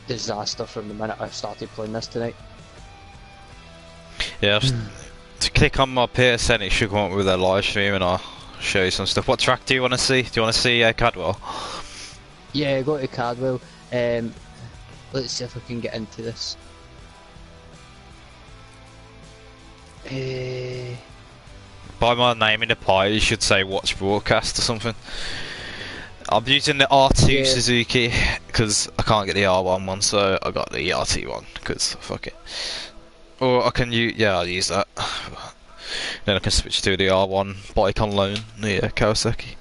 disaster from the minute I started playing this tonight. Yeah, to click on my PSN, it should come up with a live stream, and I'll show you some stuff. What track do you want to see? Do you want to see Cadwell? Yeah, go to Cadwell. Let's see if we can get into this. By my name in the pie, you should say watch broadcast or something. I'm using the R2 Suzuki because I can't get the R1 one, so I got the RT one because fuck it. Or I can use, yeah, I'll use that. Then I can switch to the R1 bike on loan, the Kawasaki.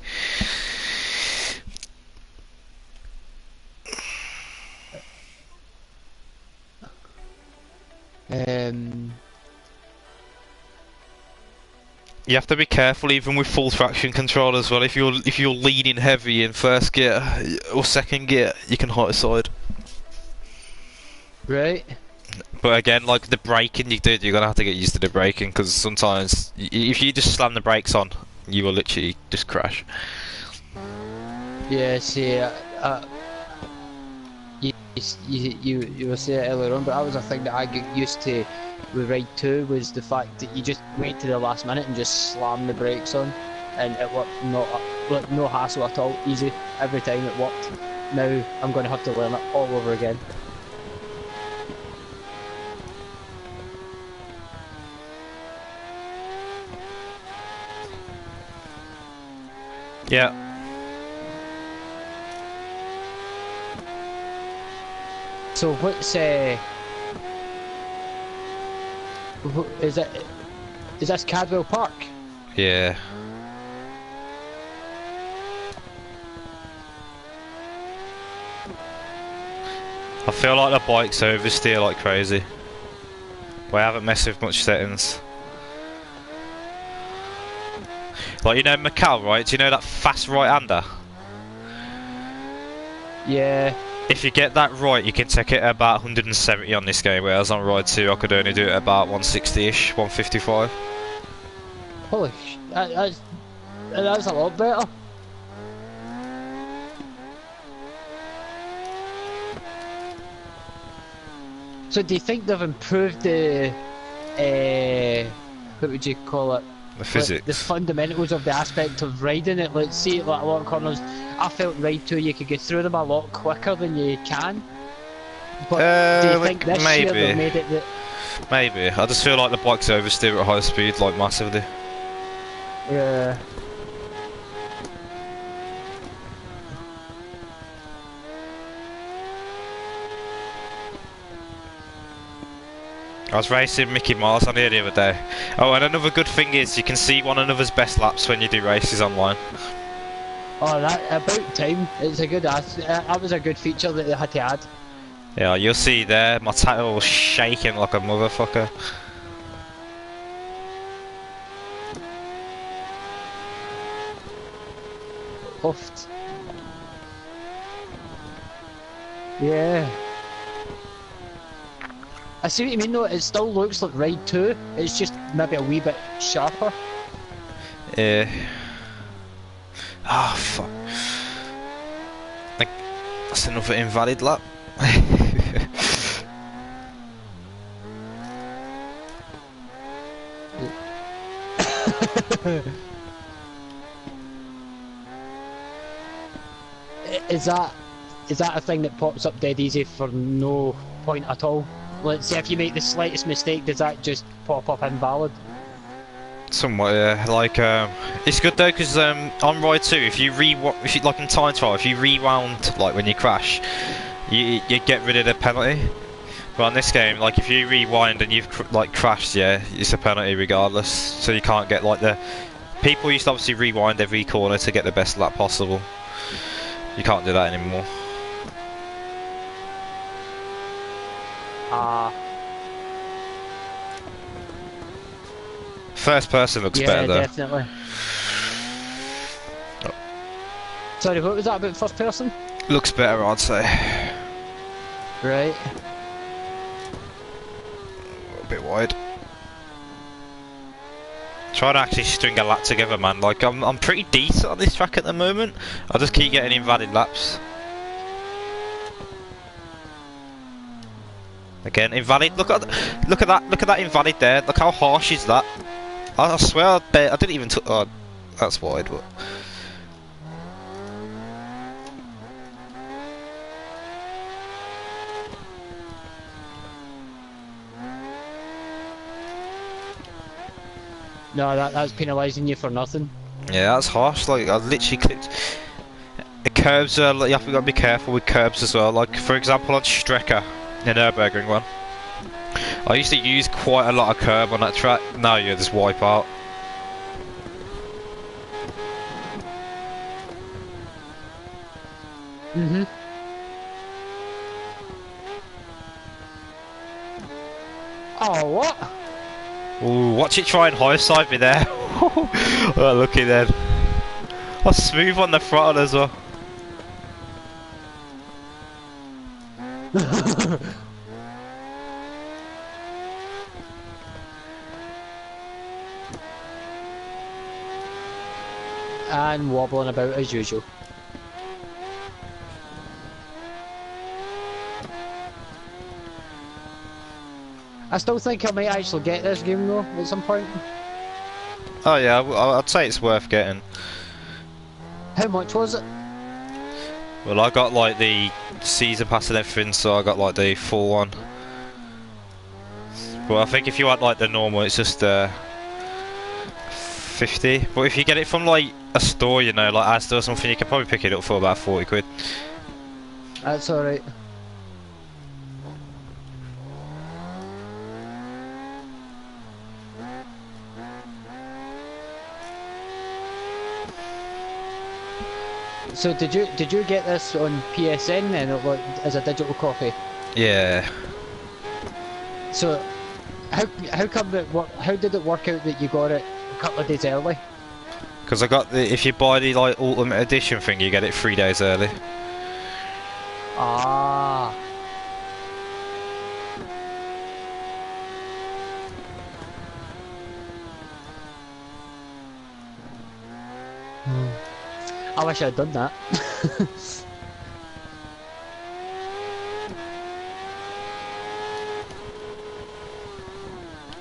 You have to be careful even with full traction control as well. If you're leaning heavy in first gear or second gear, you can hot side. Right. But again, like the braking, you're gonna have to get used to the braking because sometimes if you just slam the brakes on, you will literally just crash. Yeah, see, you were saying it earlier on, but that was a thing that I get used to with Ride 2 was the fact that you just wait to the last minute and just slam the brakes on, and it worked no hassle at all, easy every time it worked. Now I'm going to have to learn it all over again. Yeah. So what's is it? Is this Cadwell Park? Yeah. I feel like the bike's oversteer like crazy. But I haven't messed with much settings. Like, you know Macau, right? Do you know that fast right-hander? Yeah. If you get that right, you can take it at about 170 on this game, whereas on Ride 2 I could only do it at about 160-ish, 155. Holy sh... that's a lot better. So do you think they've improved the... what would you call it? The physics. Like, the fundamentals of the aspect of riding it. Like, see, like a lot of corners, I felt Ride 2 you could get through them a lot quicker than you can. But do you think this year they made it that... Maybe. I just feel like the bike's oversteer at high speed, like massively. Yeah. I was racing Mickey Mouse on here the other day. Oh, and another good thing is you can see one another's best laps when you do races online. Oh, that about time. It's a good that was a good feature that they had to add. Yeah, you'll see there, my tail was shaking like a motherfucker. Puffed. Yeah. I see what you mean though, it still looks like Ride 2, it's just maybe a wee bit sharper. Yeah. Oh fuck. Like, that's another invalid lap. Is that a thing that pops up dead easy for no point at all? Let's say if you make the slightest mistake, does that just pop up invalid? Somewhat, yeah. Like, it's good though because on Ride 2, if you like in time trial, if you rewound like when you crash, you get rid of the penalty. But on this game, like if you rewind and you've like crashed, yeah, it's a penalty regardless. So you can't get like the people used to obviously rewind every corner to get the best lap possible. You can't do that anymore. First person looks better though. Yeah, definitely. Oh. Sorry, what was that about first person? Looks better, I'd say. Right. A bit wide. Trying to actually string a lap together, man. Like I'm pretty decent on this track at the moment. I just keep getting invalid laps. Again, invalid. Look at that invalid there. Look how harsh is that. I swear, I didn't even. Oh, that's wide, but. No, that's penalising you for nothing. Yeah, that's harsh. Like, I literally clicked. The curbs are. You have to be careful with curbs as well. Like, for example, on Strecker, the Nürburgring one. I used to use quite a lot of curb on that track. Now you just wipe out. Oh, what? Ooh, watch it try and high side me there. Oh, looky then. Oh, smooth on the throttle as well. And wobbling about as usual. I still think I might actually get this game though at some point. Oh yeah, I'd say it's worth getting. How much was it? Well, I got like the season pass and everything, so I got like the full one. But I think if you want like the normal, it's just 50. But if you get it from like a store, you know, like Asda or something, you can probably pick it up for about 40 quid. That's alright. So did you get this on PSN then, like as a digital copy? Yeah. So how come how did it work out that you got it a couple of days early? Because I got the, if you buy the like Ultimate Edition thing, you get it 3 days early. Ah. I wish I'd done that.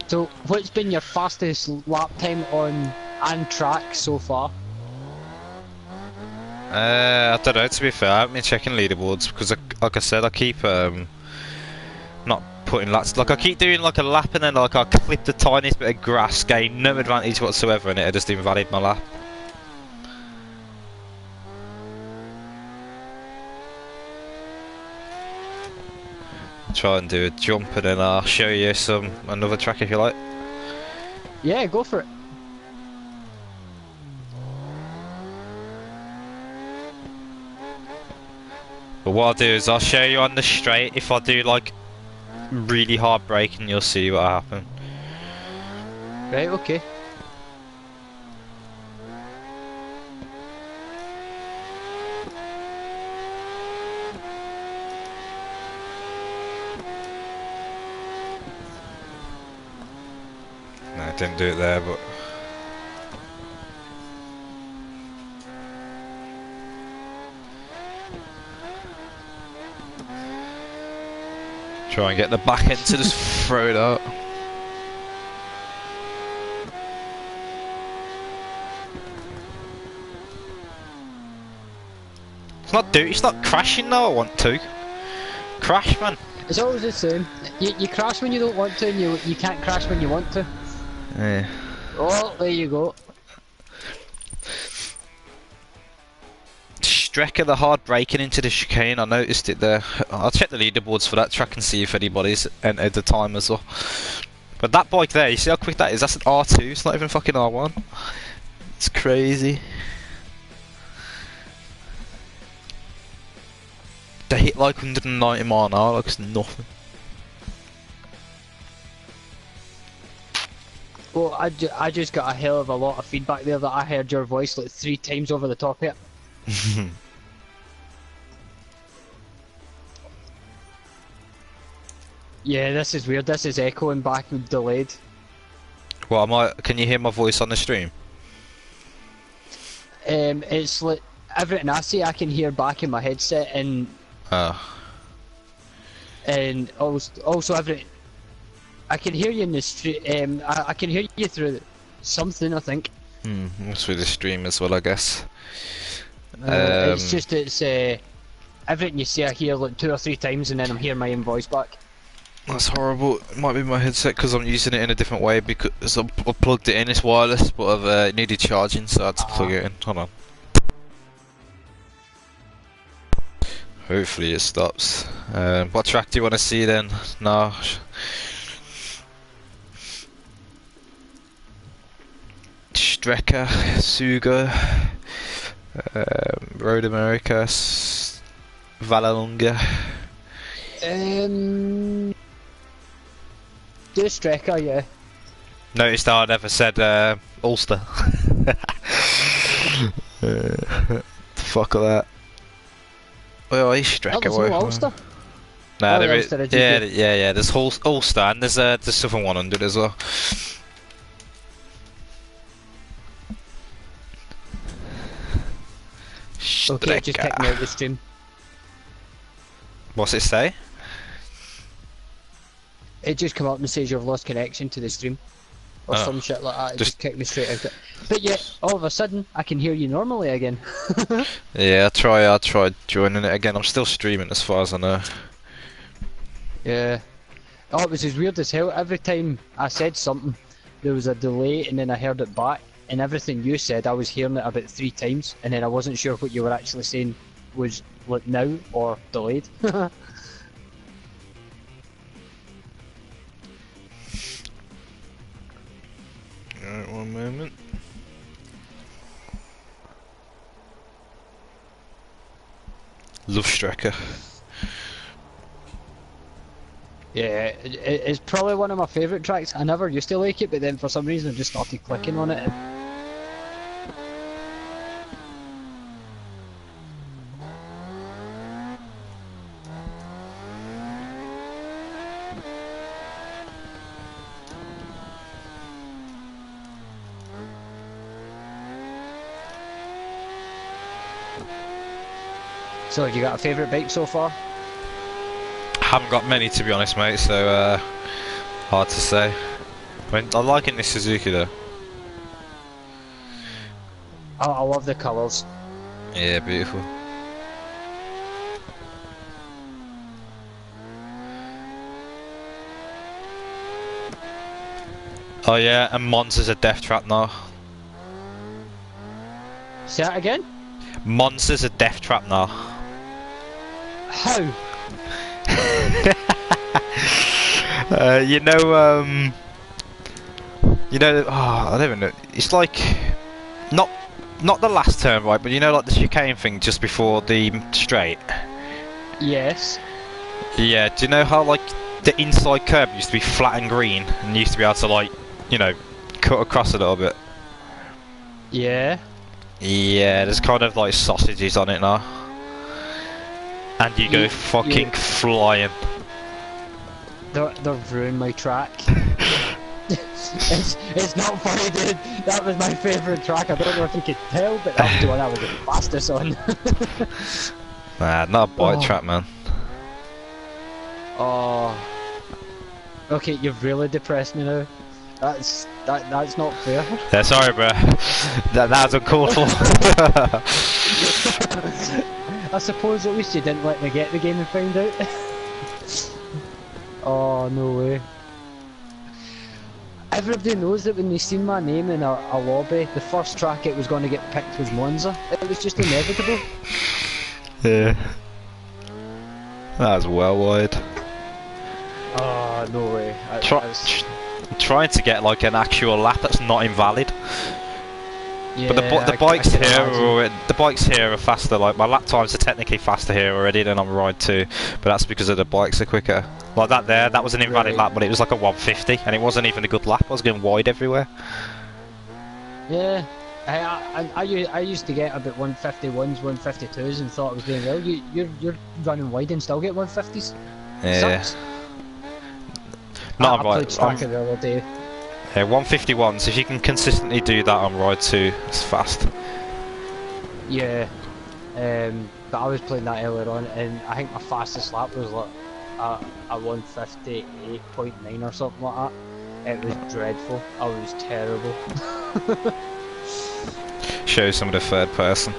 So, what's been your fastest lap time on and track so far? I don't know, to be fair, I haven't been checking leaderboards because, like I said, I keep not putting laps. Like, I keep doing like a lap and then like I clip the tiniest bit of grass, gain no advantage whatsoever, and it just invalid my lap. Try and do a jump and then I'll show you another track if you like. Yeah, go for it. But what I'll do is I'll show you on the straight. If I do like really hard braking, you'll see what happen. Right, okay. No, I didn't do it there, but try and get the back end to just throw it out. It's not crashing now. I want to crash, man. It's always the same. You crash when you don't want to, and you can't crash when you want to. Yeah. Oh, there you go. Strecker, the hard braking into the chicane, I noticed it there. I'll check the leaderboards for that track and see if anybody's entered the time as well. But that bike there, you see how quick that is? That's an R2, it's not even fucking R1. It's crazy. They hit like 190 mile an hour, like it's nothing. Well, I just got a hell of a lot of feedback there that I heard your voice like 3 times over the top of it. Yeah, this is weird. This is echoing back and delayed. Well, can you hear my voice on the stream? It's like everything I say I can hear back in my headset, and Oh. and also I can hear you in the street. I can hear you through something. I think. Through the stream as well, I guess. It's just everything you say I hear like 2 or 3 times, and then I'm hearing my own voice back. That's horrible. It might be my headset because I'm using it in a different way because I plugged it in. It's wireless, but I've needed charging, so I had to plug it in. Hold on. Hopefully it stops. What track do you want to see then? No. Strecker, Suga, Road America, Vallalonga. Do Strecker, yeah. Noticed how I never said Ulster. Fuck all that. Well, he's Strecker. There's no Ulster. Nah, there is. Ulster, Yeah. There's Ulster and there's Southern 100 as well. Okay, just kicked me out of the stream. What's it say? It just come up and says you've lost connection to the stream. Or some shit like that. It just kicked me straight out of it. But yeah, all of a sudden, I can hear you normally again. Yeah, I tried joining it again. I'm still streaming as far as I know. Yeah. Oh, it was as weird as hell. Every time I said something, there was a delay and then I heard it back. And everything you said, I was hearing it about 3 times. And then I wasn't sure what you were actually saying was like now or delayed. Alright, one moment. Love Strecker. Yeah, it's probably one of my favourite tracks. I never used to like it, but then for some reason I just started clicking on it. So, have you got a favourite bike so far? Haven't got many to be honest, mate, so hard to say. I'm liking this Suzuki though. Oh, I love the colours. Yeah, beautiful. Oh yeah, and Monza's a death trap now. Say that again? Monza's a death trap now. How? You know, oh, I don't even know. It's like not the last turn, right? But you know, like the chicane thing just before the straight. Yes. Yeah. Do you know how like the inside curb used to be flat and green, and you used to be able to like, you know, cut across a little bit? Yeah. Yeah. There's kind of like sausages on it now, and you go fucking flying. They've ruined my track. it's not funny, dude. That was my favourite track. I don't know if you could tell, but that was the one I was the fastest on. Nah, not a bike track, man. Oh. Okay, you've really depressed me now. That's not fair. Yeah, sorry, bro. That was uncalled for. I suppose at least you didn't let me get the game and find out. Oh, no way. Everybody knows that when they seen my name in a lobby, the first track it was going to get picked was Monza. It was just inevitable. Yeah. That was well wide. Oh, no way. Trying to get like an actual lap that's not invalid. Yeah, but the bikes here are faster. Like my lap times are technically faster here already than on Ride 2, but that's because of the bikes are quicker. Like that was an invalid lap, but it was like a 150, and it wasn't even a good lap. I was going wide everywhere. Yeah, I used to get about 151s, 152s, and thought I was doing well. You're running wide and still get 150s. Yeah. Sucks. Not I played Striker the other day. Yeah, 151s. If you can consistently do that on Ride 2, it's fast. Yeah, but I was playing that earlier on, and I think my fastest lap was like a 158.9 or something like that. It was dreadful. I was terrible. Show some of the third person.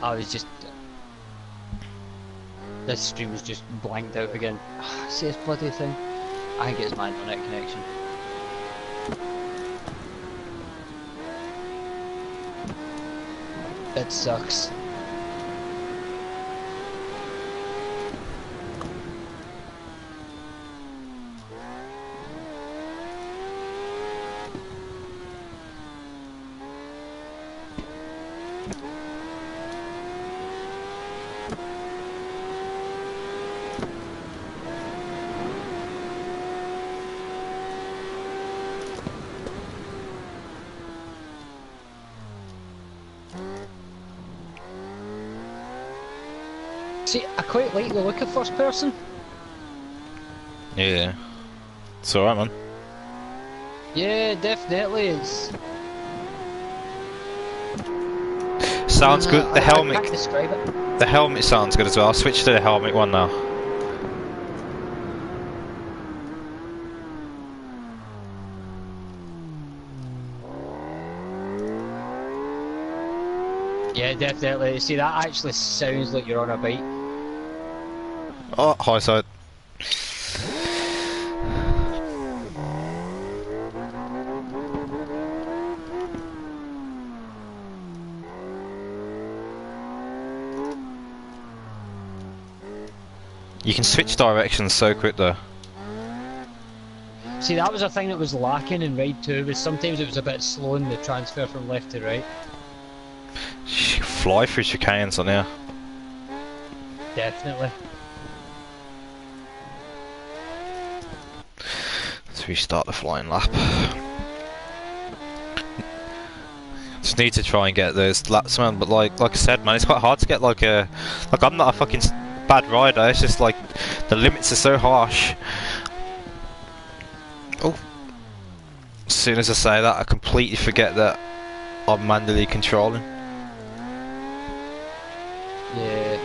I was just. This stream was just blanked out again. See this bloody thing? I think it's my internet connection. It sucks. See, I quite like the look of first person. Yeah. It's alright, man. Yeah, definitely. It's Sounds good. The I helmet. can't describe it. The helmet sounds good as well. I'll switch to the helmet one now. Yeah, definitely. See, that actually sounds like you're on a bike. Oh, high side. You can switch directions so quick though. See, that was a thing that was lacking in Ride 2, was sometimes it was a bit slow in the transfer from left to right. You fly through chicanes on here. Definitely. Let's restart the flying lap. Just need to try and get those laps, man. But like I said, man, it's quite hard to get like I'm not a fucking bad rider. It's just like the limits are so harsh. Oh, as soon as I say that, I completely forget that I'm manually controlling. Yeah.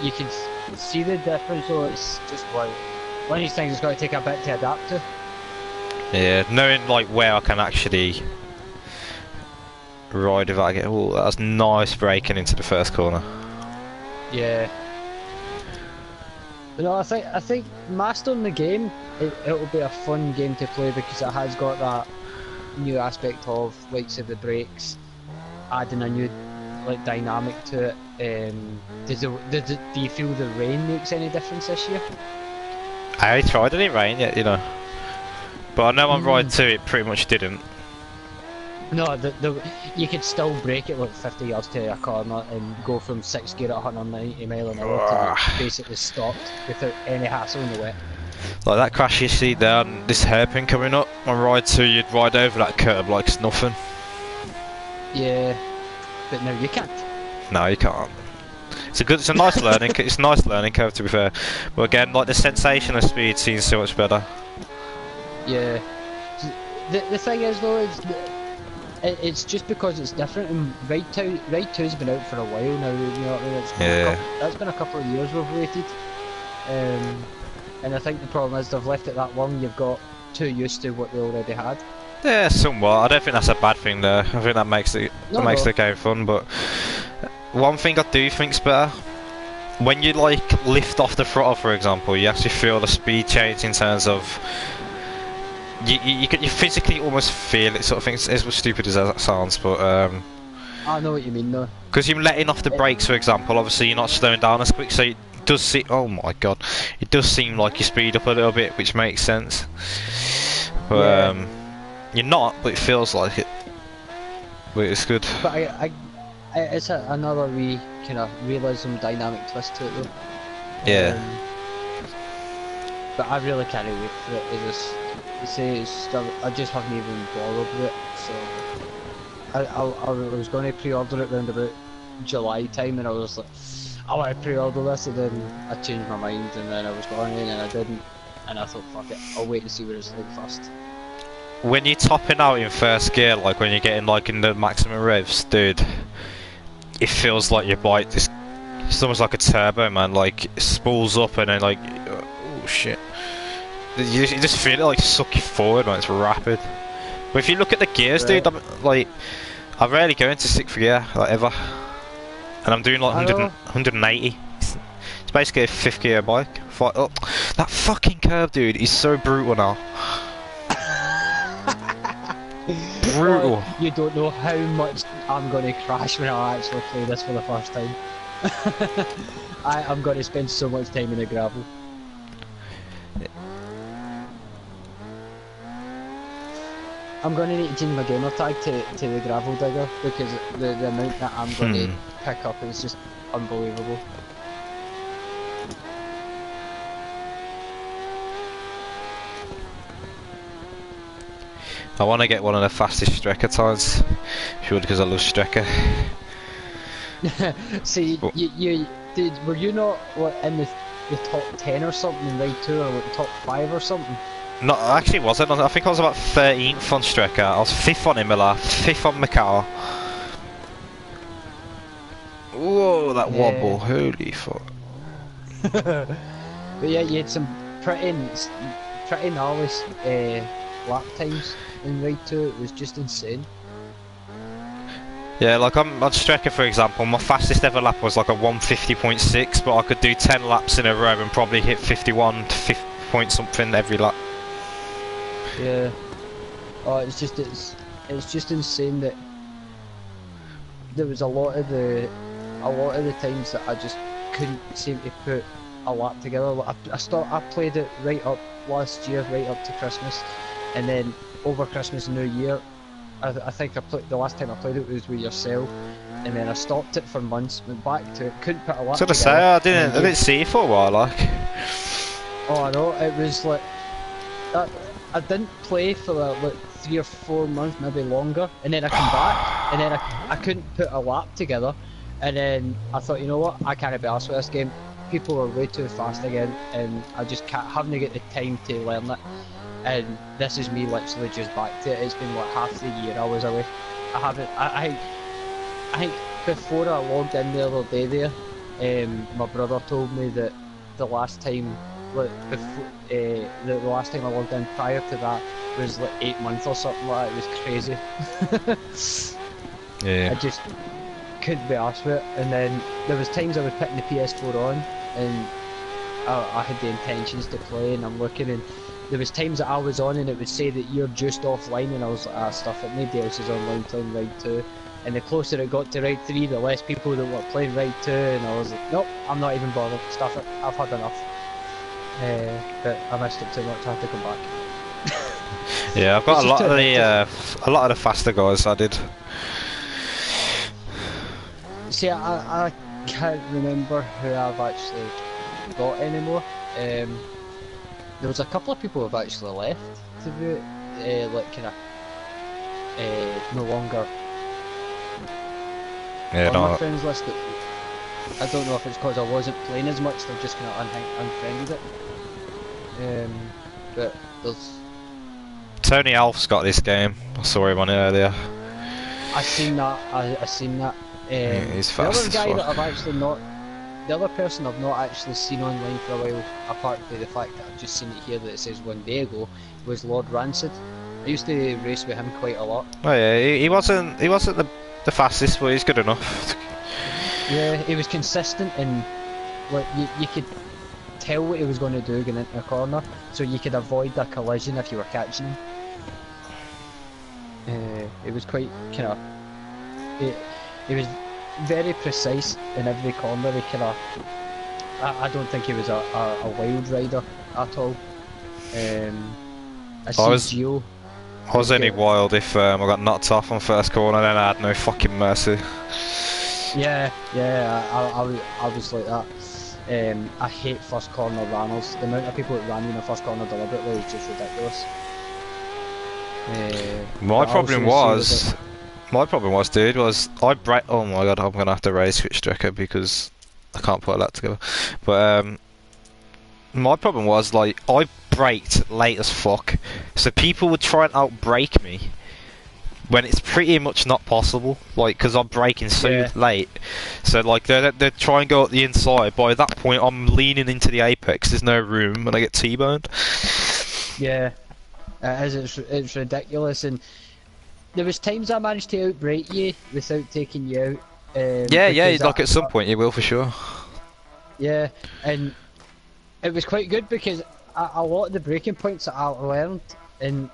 You can see the difference, so it's just like one of these things that's got to take a bit to adapt to. Yeah, knowing like where I can actually ride if I get. Oh, that was nice braking into the first corner. Yeah. But no, I think mastering the game, it'll be a fun game to play because it has got that new aspect of likes of the brakes, adding a new like dynamic to it. Do you feel the rain makes any difference this year? I tried, it didn't rain yet, you know. But I know on Ride 2 it pretty much didn't. No, you could still brake it like 50 yards to a corner and go from 6th gear at 190 mile an hour to basically stopped without any hassle in the wet. Like that crash you see there, and this hairpin coming up on Ride 2, you'd ride over that curb like it's nothing. Yeah, but no, you can't. No, you can't. It's a nice learning. It's a nice learning curve, to be fair. But again, like the sensation of speed seems so much better. Yeah. The thing is though, it's just because it's different. And Ride 2's been out for a while now. You know what I mean? That's been a couple of years we've waited. And I think the problem is they've left it that long. You've got too used to what they already had. Yeah, somewhat. I don't think that's a bad thing though. I think that makes the game fun. But one thing I do think's better, when you like lift off the throttle, for example, you actually feel the speed change in terms of you physically almost feel it, sort of thing. It's as stupid as that sounds, but I know what you mean though. Because you're letting off the brakes, for example, obviously you're not slowing down as quick, so it does seem. Oh my god, it does seem like you speed up a little bit, which makes sense. But you're not, but it feels like it. But it's good. But it's another wee kind of realism dynamic twist to it though. Yeah. But I really can't wait for it. I just haven't even bothered with it. So I was going to pre-order it around about July time, and I was like, I want to pre-order this, and then I changed my mind, and then I was going in, and I didn't, and I thought, fuck it, I'll wait and see what it's like first. When you're topping out in first gear, like when you're getting like in the maximum revs, dude, it feels like your bike just It's almost like a turbo, man. Like it spools up and then like, oh shit. You just feel it like suck you forward, man. It's rapid. But if you look at the gears, Right. dude, like I rarely go into 6th gear, like ever. And I'm doing like I know. 180. It's basically a 5th gear bike. Oh, that fucking curve, dude, is so brutal now. Brutal. You don't know how much I'm going to crash when I actually play this for the first time. I'm going to spend so much time in the gravel. I'm going to need to change my gamer tag to the gravel digger because the amount that I'm going to pick up is just unbelievable. I want to get one of the fastest Strecker times, purely because I love Strecker. See, you did. Were you not in the top 10 or something in Ride 2 or the top 5 or something? No, I actually wasn't. I think I was about 13th on Strecker. I was 5th on Imola, 5th on Macau. Whoa, that wobble! Holy fuck! But yeah, you had some pretty gnarly lap times in Ride 2. It was just insane. Yeah, like on Strecker, for example, my fastest ever lap was like a 150.6, but I could do 10 laps in a row and probably hit 51 to 50 point something every lap. Yeah. Oh, it's just insane that there was a lot of the times that I just couldn't seem to put a lap together. I played it right up last year, right up to Christmas, and then over Christmas and New Year, I think the last time I played it was with yourself, and then I stopped it for months, went back to it, couldn't put a lap So to together. say, I didn't see you for a while, like. Oh, I know, it was like I didn't play for like 3 or 4 months, maybe longer, and then I come back, and then I couldn't put a lap together, and then I thought, you know what, I can't be arsed with this game. People are way too fast again, and I just haven't got the time to learn it. And this is me literally just back to it. It's been like half the year I was away. I think before I logged in the other day there, my brother told me that the last time, like before, the last time I logged in prior to that was like 8 months or something like that. It was crazy. Yeah. I just couldn't be arsed with it. And then there was times I was putting the PS4 on, and I had the intentions to play, and I'm looking, and there was times that I was on and it would say that you're just offline, and I was like, stuff it, nobody else is online playing Ride 2. And the closer it got to Ride 3, the less people that were playing Ride 2, and I was like, nope, I'm not even bothered, stuff it, I've had enough. But I missed it too much, I had to come back. Yeah, I've got a lot of the faster guys I did. See, I can't remember who I've actually got anymore. There was a couple of people who've actually left to be like kind of no longer on my friends list. I don't know if it's because I wasn't playing as much, they've just kind of unfriended it. But there's Tony Alf's got this game. I saw him on it earlier. I seen that. I seen that. He's the fast other as guy fuck. that I've actually not. The other person I've not actually seen online for a while, apart from the fact that I've just seen it here that it says 1 day ago, was Lord Rancid. I used to race with him quite a lot. Oh yeah, he wasn't the fastest, but he's good enough. Yeah, he was consistent, and like you could tell what he was going to do going into a corner, so you could avoid a collision if you were catching him. It was quite kind of. He was very precise in every corner. He kind of. I don't think he was a wild rider at all. I see Gio. I was only wild if I got knocked off on first corner, then I had no fucking mercy. Yeah, I was like that. I hate first corner runners. The amount of people that ran in the first corner deliberately is just ridiculous. My problem was, dude, I break. Oh my god, I'm gonna have to raise switch Strecker because I can't put that together. But my problem was, like, I braked late as fuck, so people would try and outbrake me, when it's pretty much not possible, like, because I'm braking so late. So, like, they try and go at the inside. By that point, I'm leaning into the apex. There's no room, and I get T-boned. Yeah, it's ridiculous. And there was times I managed to outbrake you without taking you out. Yeah, like at some point you will for sure. Yeah, and it was quite good because a lot of the braking points that I learned, and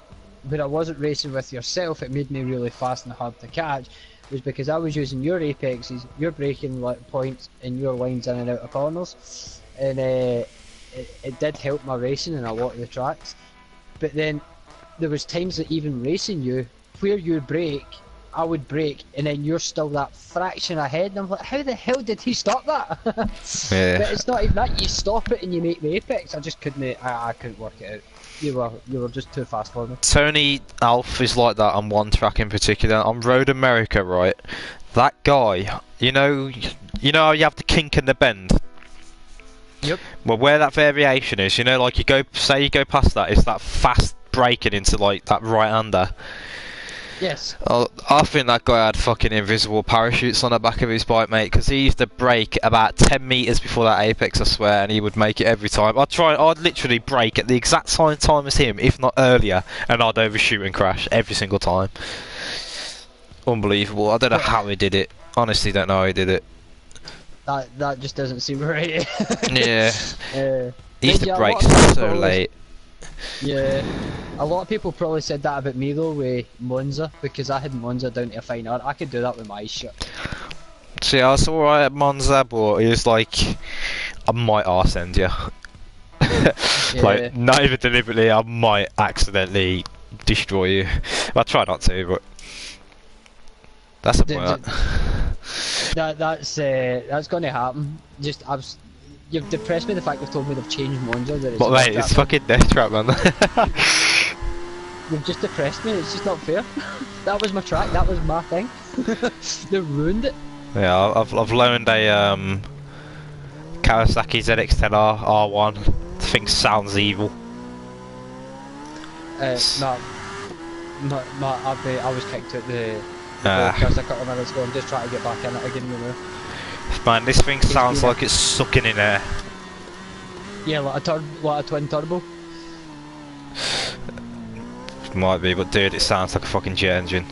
when I wasn't racing with yourself, it made me really fast and hard to catch, was because I was using your apexes, your braking points, and your lines in and out of corners, and it did help my racing in a lot of the tracks. But then there was times that even racing you, where you brake, I would brake, and then you're still that fraction ahead, and I'm like, how the hell did he stop that? Yeah. But it's not even that, you stop it and you make the apex. I just couldn't, I couldn't work it out. You were just too fast for me. Tony Alf is like that on one track in particular. On Road America, right? That guy, you know how you have the kink and the bend? Yep. Well, where that variation is, you know, like you go past that, it's that fast braking into like that right-hander. Yes. I think that guy had fucking invisible parachutes on the back of his bike, mate, because he used to brake about 10 metres before that apex, I swear, and he would make it every time. I'd literally brake at the exact same time as him, if not earlier, and I'd overshoot and crash every single time. Unbelievable. I don't know how he did it. Honestly, don't know how he did it. That just doesn't seem right. Yeah. He used to brake so late. Yeah, a lot of people probably said that about me though with Monza, because I had Monza down to a fine art. I could do that with my shit. See, I was alright at Monza, but he was like, I might arse end you. Like, not even deliberately, I might accidentally destroy you. I try not to, but that's a point. That's going to happen. You've depressed me, the fact you've told me they've changed Monza. But mate, it's fucking death trap, man. You've just depressed me, it's just not fair. That was my track, that was my thing. They ruined it. Yeah, I've loaned a Kawasaki ZX-10R R1. The thing sounds evil. I was kicked out the podcast a couple of minutes ago. I'm just trying to get back in it again, you know. Man, this thing sounds like it's sucking in air. Yeah, like a twin turbo. Might be, but dude, it sounds like a fucking jet engine.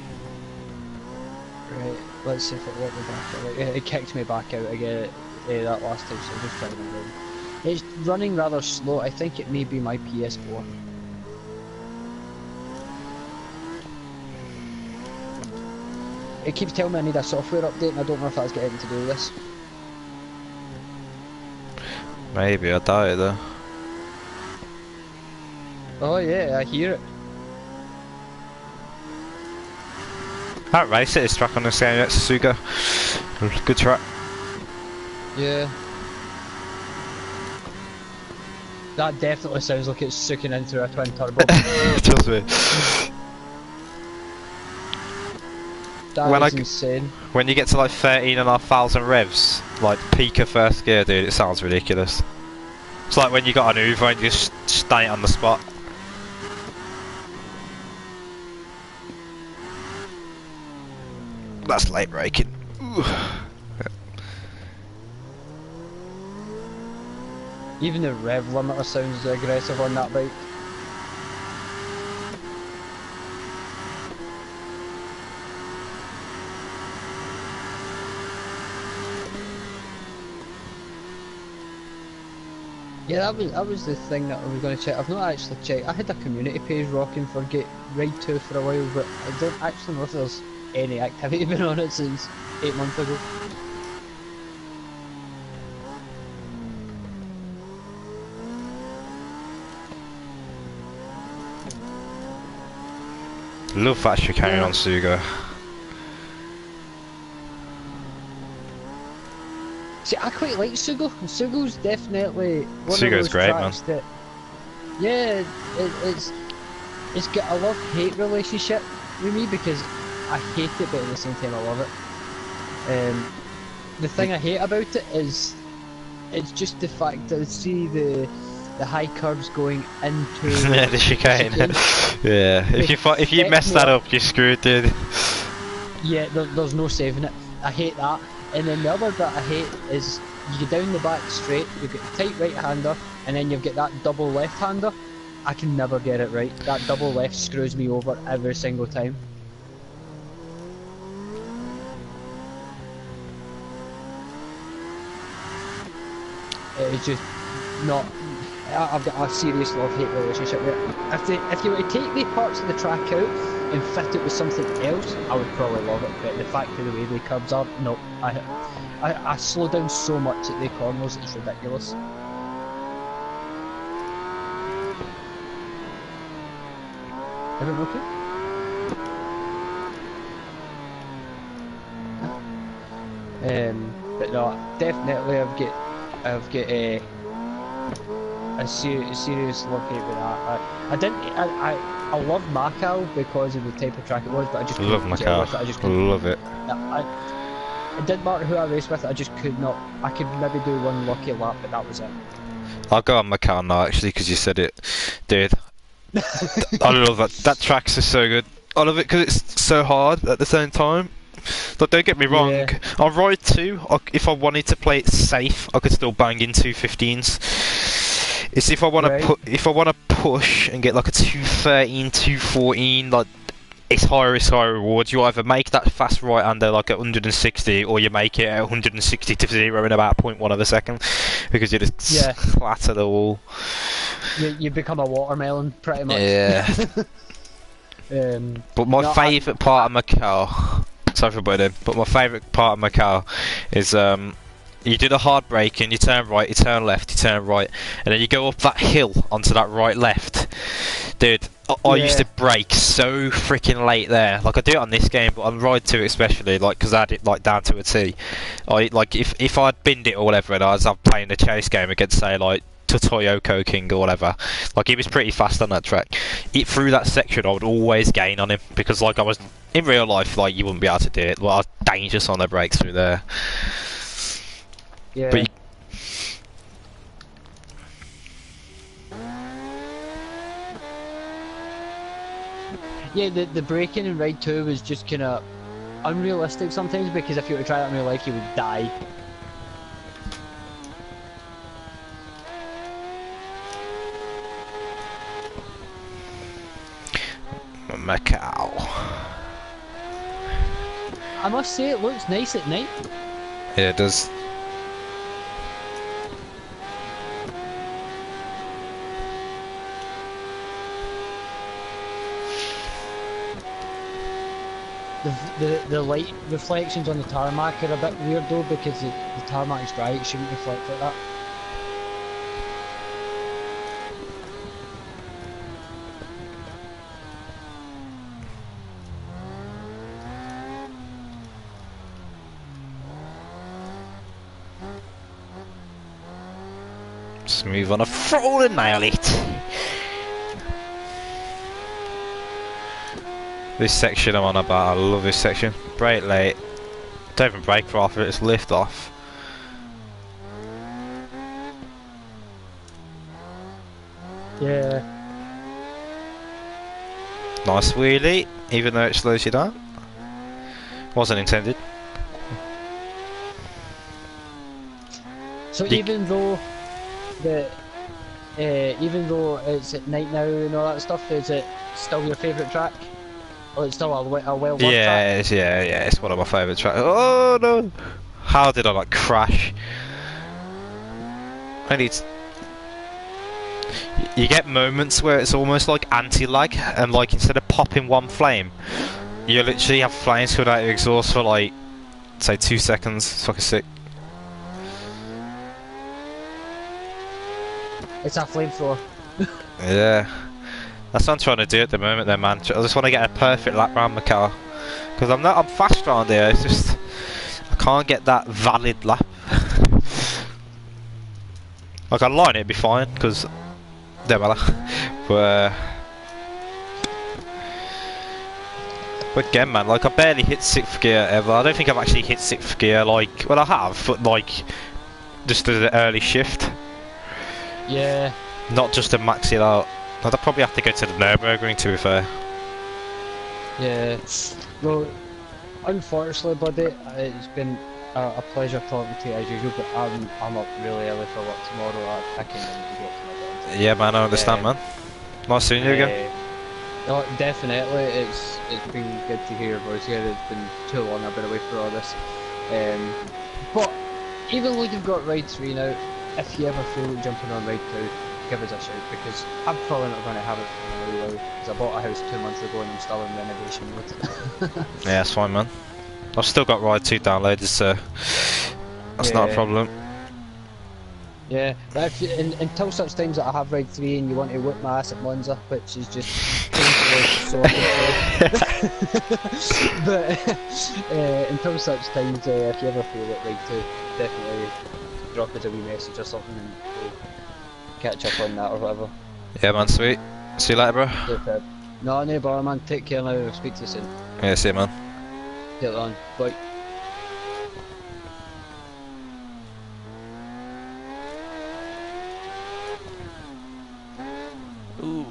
Right, let's see if it let me back out. It kicked me back out again that last time, so I'm just trying to run. It's running rather slow. I think it may be my PS4. It keeps telling me I need a software update, and I don't know if that's got anything to do with this. Maybe, I doubt it though. Oh yeah, I hear it. That race it is track on this game, that's Suga. Good track. Yeah. That definitely sounds like it's sucking into a twin turbo. Trust me. That is insane. When you get to like 13,500 revs, like peak of first gear, dude, it sounds ridiculous. It's like when you got an Uber and you just stay on the spot. That's late braking. Even the rev limiter sounds aggressive on that bike. Yeah, that was the thing that I was going to check. I've not actually checked. I had a community page rocking for Get Ride 2 for a while, but I don't actually know if there's any activity been on it since 8 months ago. Love that chicane on Suga. See, I quite like Sugo. Sugo's definitely one Sugo's of those great, tracks that, yeah, it's got a love-hate relationship with me because I hate it, but at the same time I love it. The thing I hate about it is it's just the fact that I see the the high curves going into Yeah, the chicane. Yeah, if you mess that up, you're screwed, dude. Yeah, there's no saving it. I hate that. And then the other bit I hate is you go down the back straight, you've got the tight right hander, and then you've got that double left hander. I can never get it right. That double left screws me over every single time. It's just not. I've got a serious love-hate relationship with it. If you were to take the parts of the track out and fit it with something else, I would probably love it. But the fact of the way the curbs are, no. I slow down so much at the corners, it's ridiculous. Everyone okay? But no, definitely I've got a serious love hate with that. I love Macau because of the type of track it was, but I just couldn't love Macau. With it. I just couldn't. Love it. It didn't matter who I raced with. I just could not. I could maybe do one lucky lap, but that was it. I'll go on Macau now actually because you said it, dude. I love that. That track's just so good. I love it because it's so hard at the same time. But don't get me wrong, Yeah. on Ride 2, if I wanted to play it safe, I could still bang in 215s. It's if I want to push and get like a 213, 214, like it's high risk, high reward. You either make that fast right-hander like at 160, or you make it at 160 to 0 in about 0.1 of a second, because you just clatter the wall. You become a watermelon, pretty much. Yeah. But my favourite part of Macau, sorry for butting in, but my favourite part of Macau is you do the hard braking, you turn right, you turn left, you turn right, and then you go up that hill onto that right left. Dude, I used to brake so freaking late there. Like I do it on this game, but on Ride 2 especially, like because I had it like down to a T. I like if I'd binned it or whatever, and I was playing the chase game against say like Toyoko King or whatever, like he was pretty fast on that track. Through that section I would always gain on him because like I was in real life, like you wouldn't be able to do it. Well, I was dangerous on the brakes through there. Yeah. But yeah, the braking in Ride 2 was just kind of unrealistic sometimes, because if you were to try that in real life you would die. Macau. I must say it looks nice at night. Yeah, it does. The light reflections on the tarmac are a bit weird though, because the tarmac's dry, it shouldn't reflect like that. Smooth on a throttle and nail it. This section I'm on about, I love this section. Brake late. Don't even brake for half of it, it's lift off. Yeah. Nice wheelie, even though it slows you down. Wasn't intended. So even though it's at night now and all that stuff, is it still your favourite track? Or it's still a well-loved track? Yeah, it's one of my favourite tracks. Oh no! How did I like crash? You get moments where it's almost like anti-lag, and like instead of popping one flame, you literally have flames coming out of your exhaust for like, say 2 seconds. It's fucking sick. It's a flamethrower. Yeah. That's what I'm trying to do at the moment then, man. I just want to get a perfect lap round Macau. Because I'm fast around here, it's just I can't get that valid lap. Like I'd line it, it'd be fine, because don't matter. But again man, like I barely hit 6th gear ever. I don't think I've actually hit 6th gear, like, well I have, but like just as an early shift. Yeah. not just to max it out. I'd probably have to go to the Nürburgring, to be fair. Yeah. Well, unfortunately, buddy, it's been a pleasure talking to you as usual, but I'm up really early for work tomorrow. I kind of need to get to my dentist. Yeah, man, I understand, Um, man. Nice seeing you again. no, definitely, it's been good to hear your voice here. It's been too long I've been away for all this. But even though you've got ride 3 now, if you ever feel like jumping on ride 2, give us a shout because I'm probably not going to have it for a wee while because I bought a house 2 months ago and I'm still in renovation mode. Yeah, that's fine, man. I've still got Ride 2 downloaded, so that's not a Yeah. problem. Yeah, but if until such times that I have ride 3 and you want to whip my ass at Monza, which is just painfully sorted for. But until such times, if you ever feel like ride 2, definitely drop us a wee message or something and we'll catch up on that or whatever. Yeah, man, sweet. See you later, bro. Superb. No bother, man. Take care now. Speak to you soon. Yeah, see you, man. Get on. Bye. Ooh.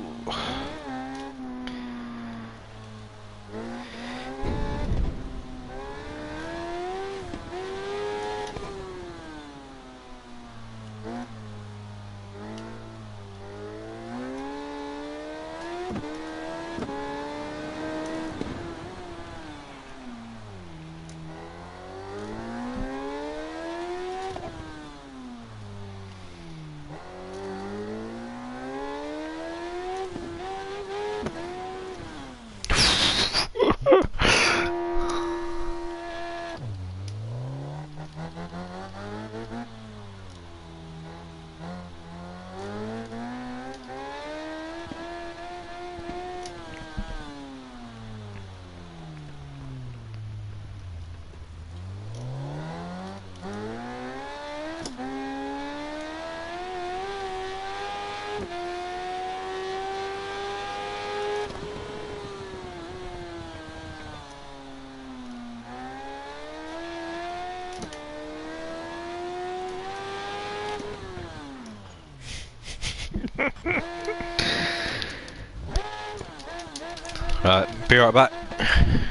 Right, be right back.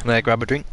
There, grab a drink.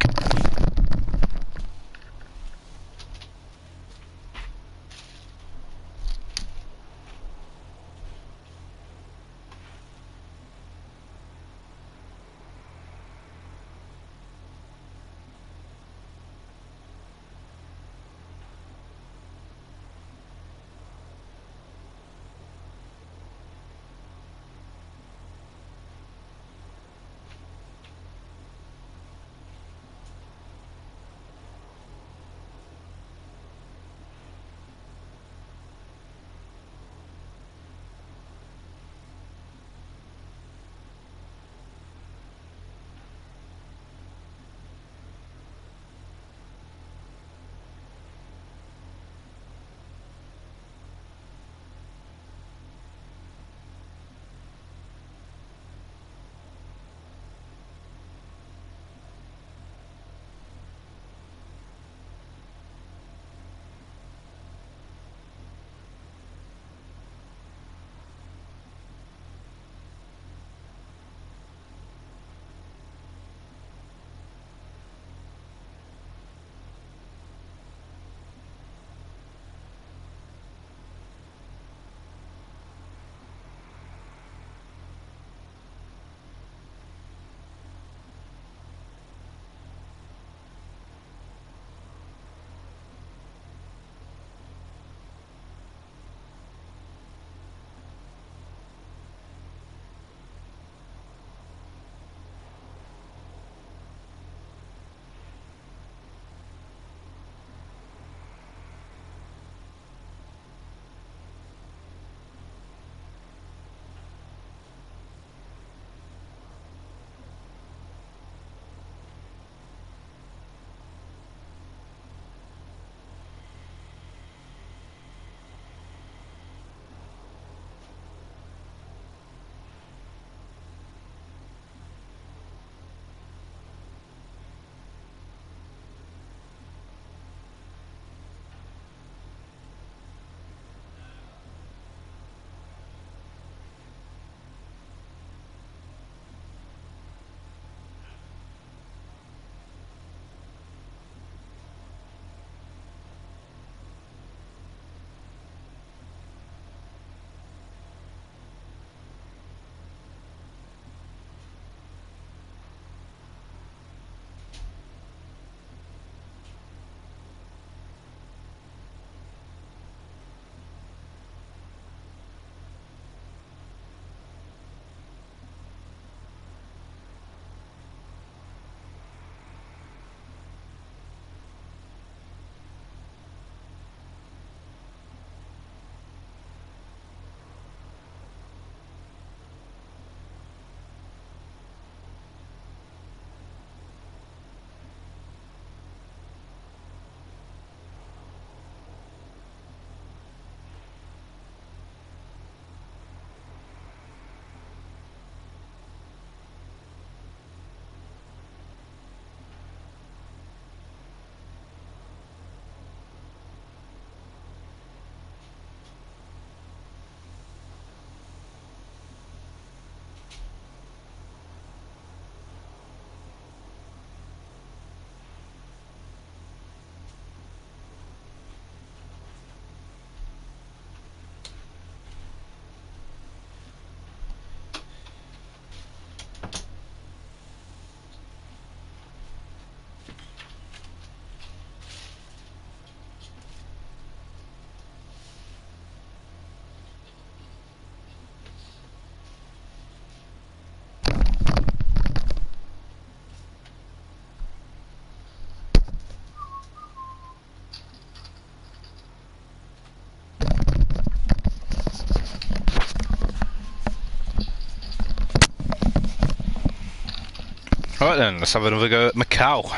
Alright then, let's have another go at Macau.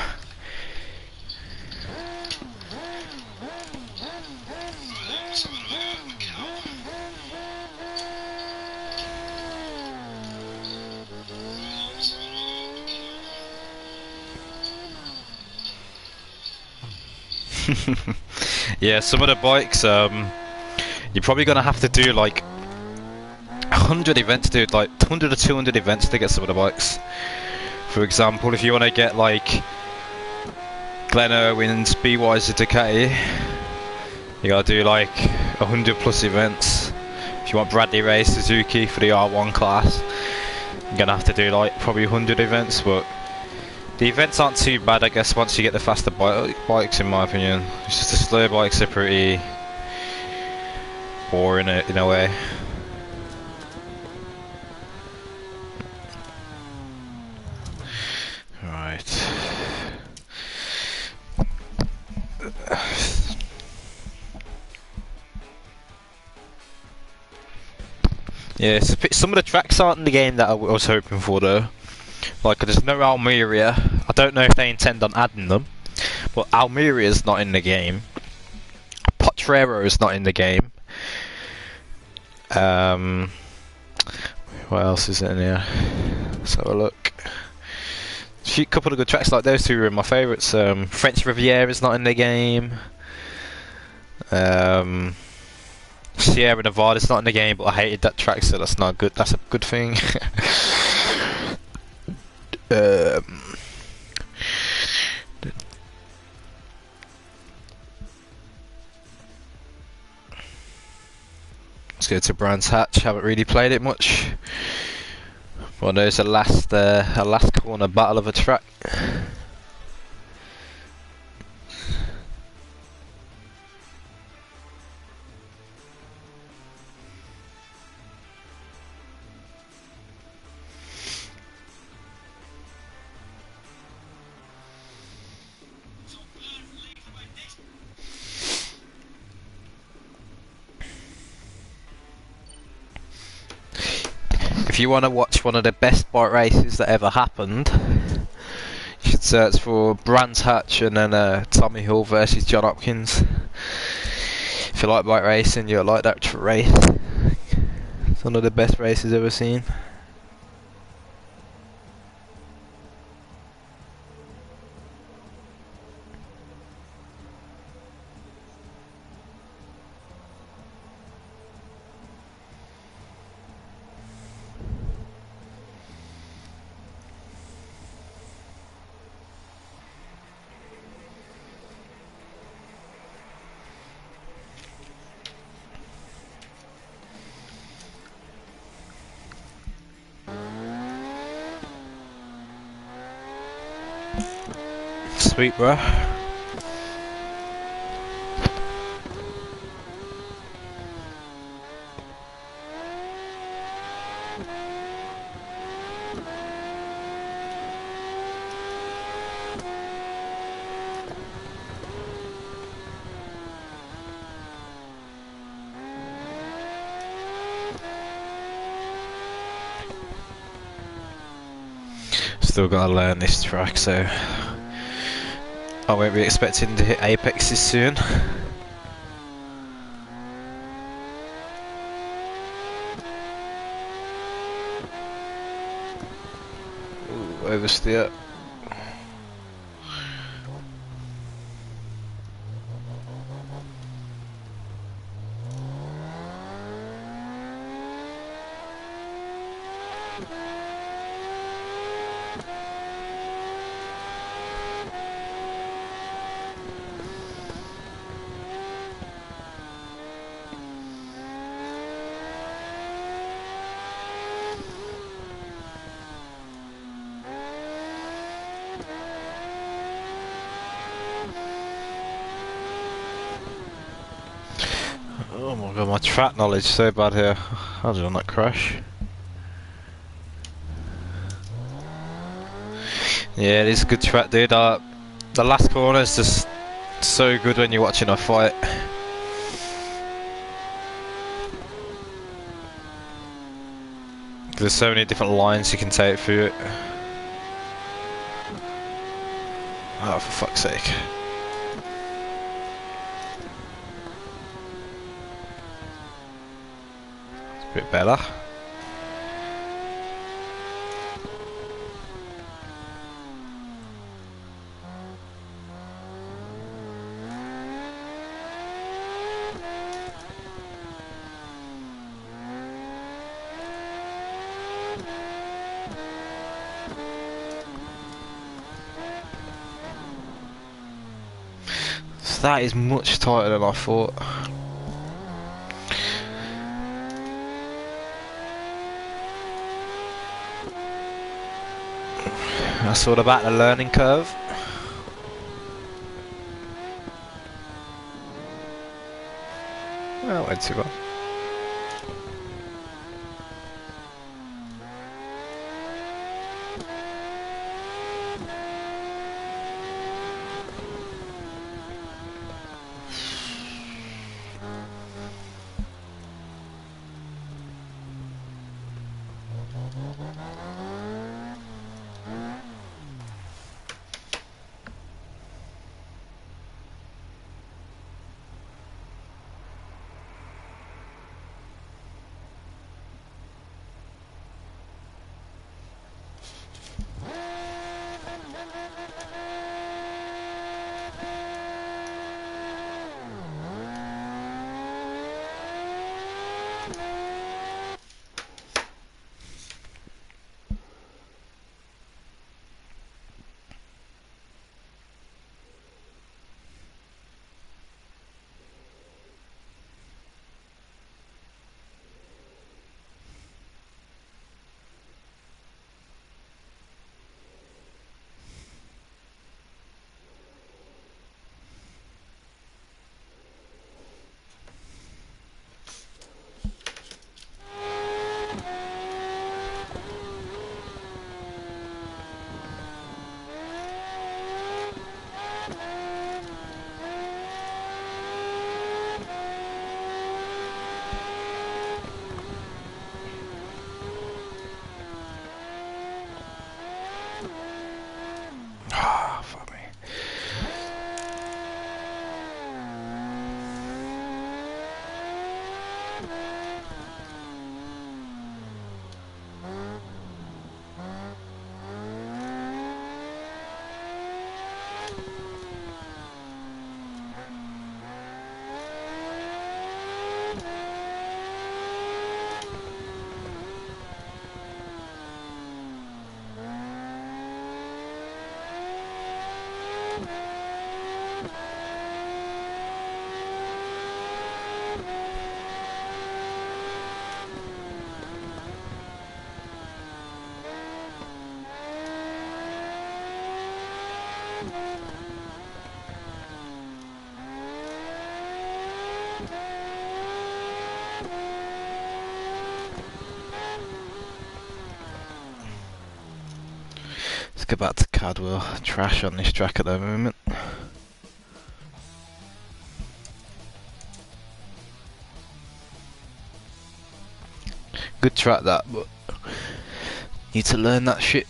Yeah, some of the bikes, you're probably gonna have to do like 100 events, dude, like 100 or 200 events to get some of the bikes. For example, if you want to get like Glen Irwin's BY's Ducati, you gotta do like 100 plus events. If you want Bradley Ray Suzuki for the R1 class, you're gonna have to do like probably 100 events, but the events aren't too bad, I guess, once you get the faster bikes, in my opinion. It's just the slow bikes are pretty boring in a way. Right. Yeah, some of the tracks aren't in the game that I was hoping for though. Like, there's no Almeria. I don't know if they intend on adding them, but Almeria's not in the game. Potrero's not in the game. What else is in here? Let's have a look. A couple of good tracks like those two are my favourites. French Riviera's not in the game. Sierra Nevada's not in the game, but I hated that track, so that's not good. That's a good thing. Let's go to Brands Hatch. Haven't really played it much. Well, there's a last corner battle of a track. If you want to watch one of the best bike races that ever happened, you should search for Brands Hatch and then Tommy Hill versus John Hopkins. If you like bike racing, you'll like that race. It's one of the best races ever seen. Sweet, bro. Still gotta learn this track, so I won't be expecting to hit apexes soon. Ooh, oversteer. Oh my god, my track knowledge is so bad here. How did I not crash? Yeah, it is a good track, dude. The last corner is just so good when you're watching a fight. There's so many different lines you can take through it. Oh, for fuck's sake. It's a bit better. So that is much tighter than I thought. That's all about the learning curve. Well, went too well. Ah, fuck me. Let's go back to Cadwell. Trash on this track at the moment. Good track that, but need to learn that shit.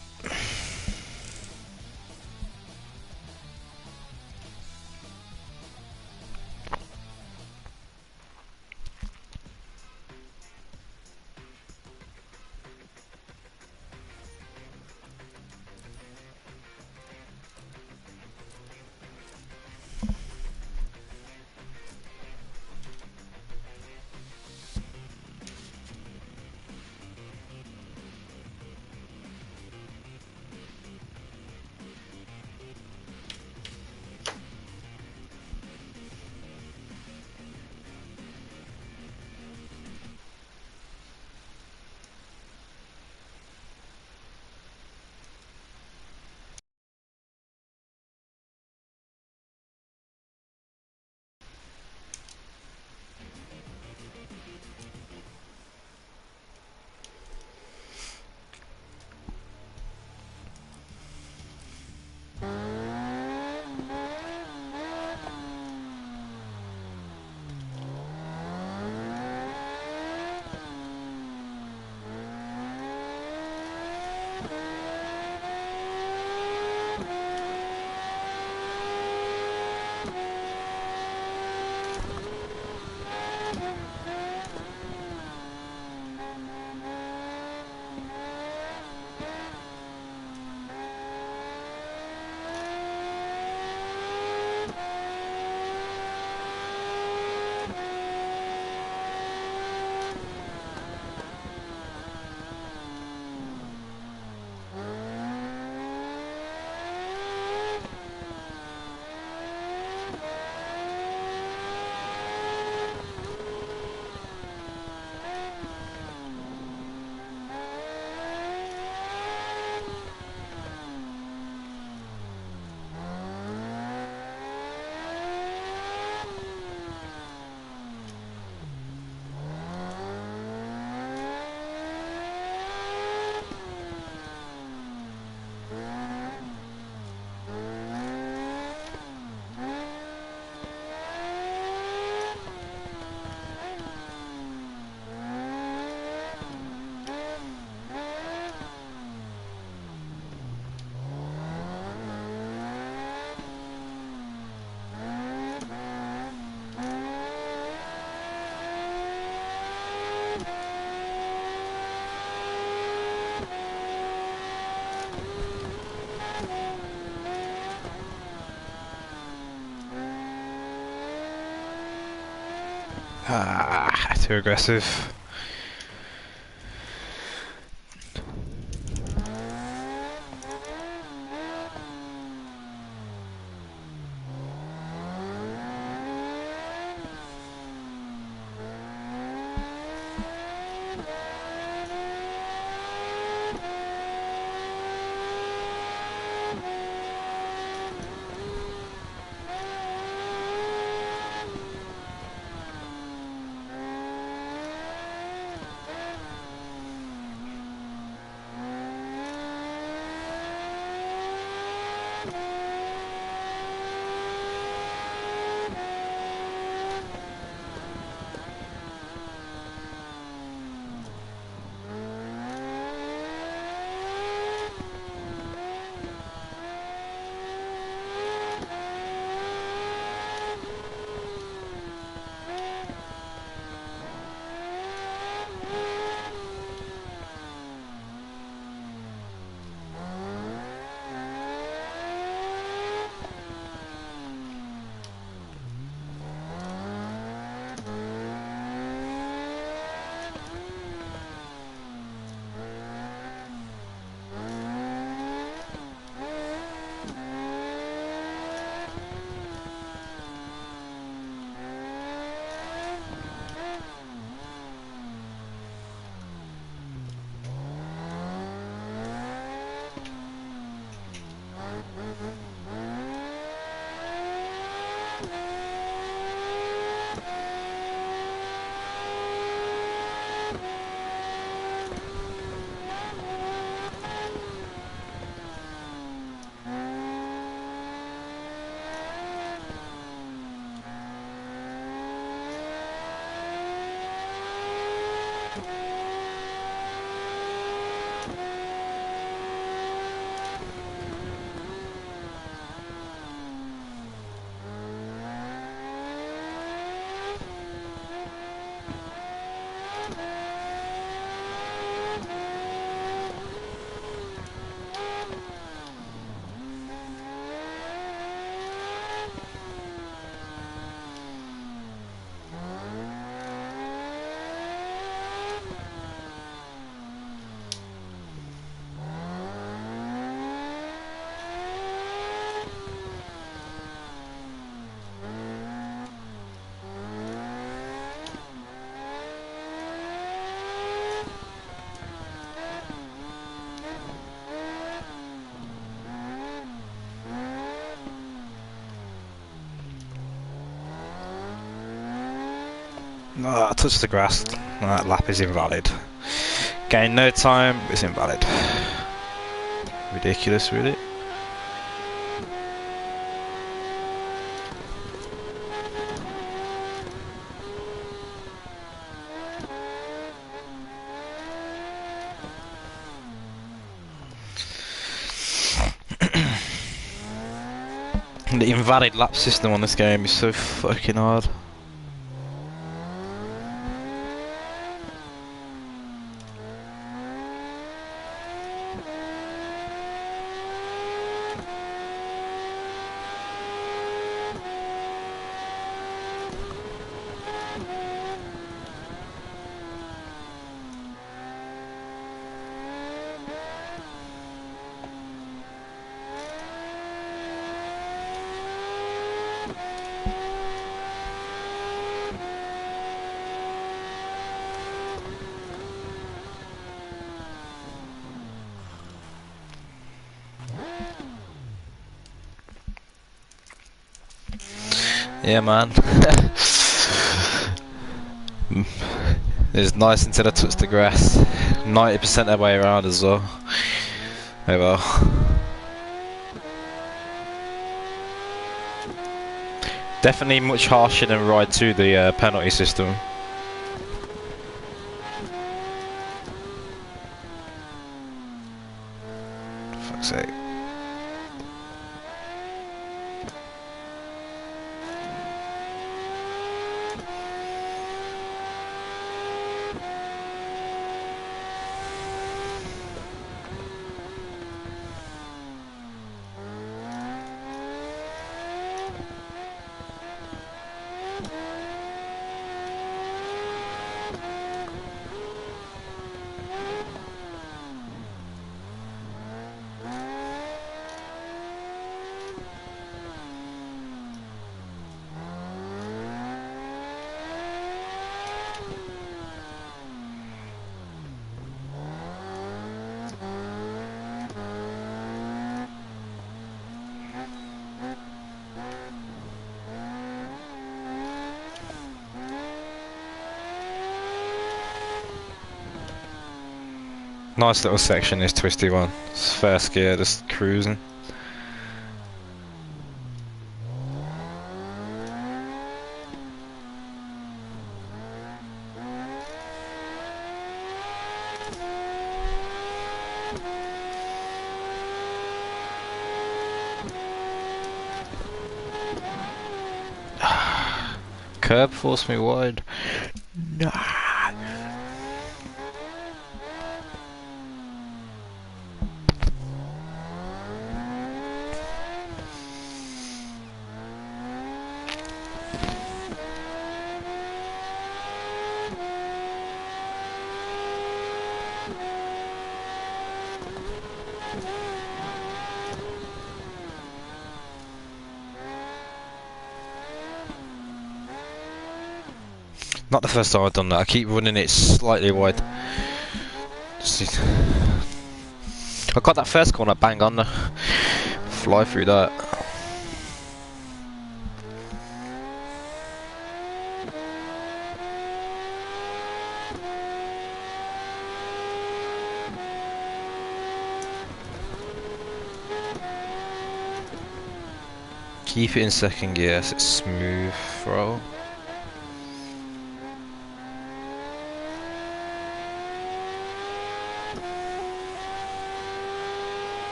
too aggressive. Oh, I touched the grass. That lap is invalid. Gain no time, it's invalid. Ridiculous, really. The invalid lap system on this game is so fucking hard. Yeah, man. It's nice until I touch the grass. 90% of the way around as well. Oh well. Definitely much harsher than Ride 2, the penalty system. For fuck's sake. Nice little section, this twisty one. It's first gear, just cruising. Curb forced me wide. Nah. Not the first time I've done that. I keep running it slightly wide. I got that first corner bang on there. Fly through that. Keep it in second gear so it's smooth throw.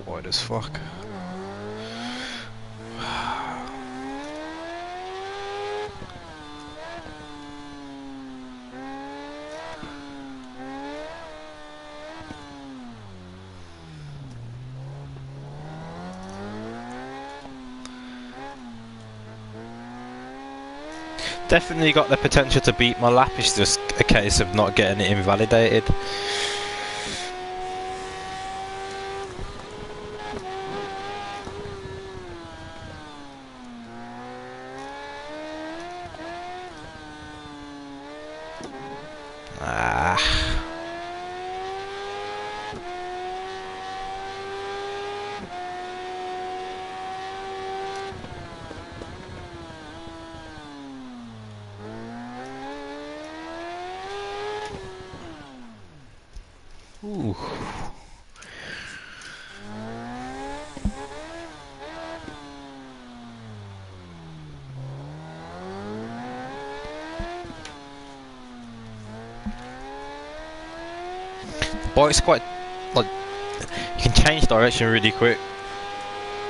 Wide as fuck. Definitely got the potential to beat my lap, it's just a case of not getting it invalidated. Ah. Ooh. Bike's quite, like, you can change direction really quick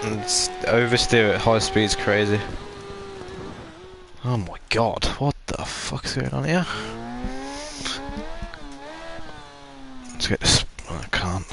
and oversteer at high speed is crazy. Oh my god, what the fuck's going on here? Let's get this. I can't.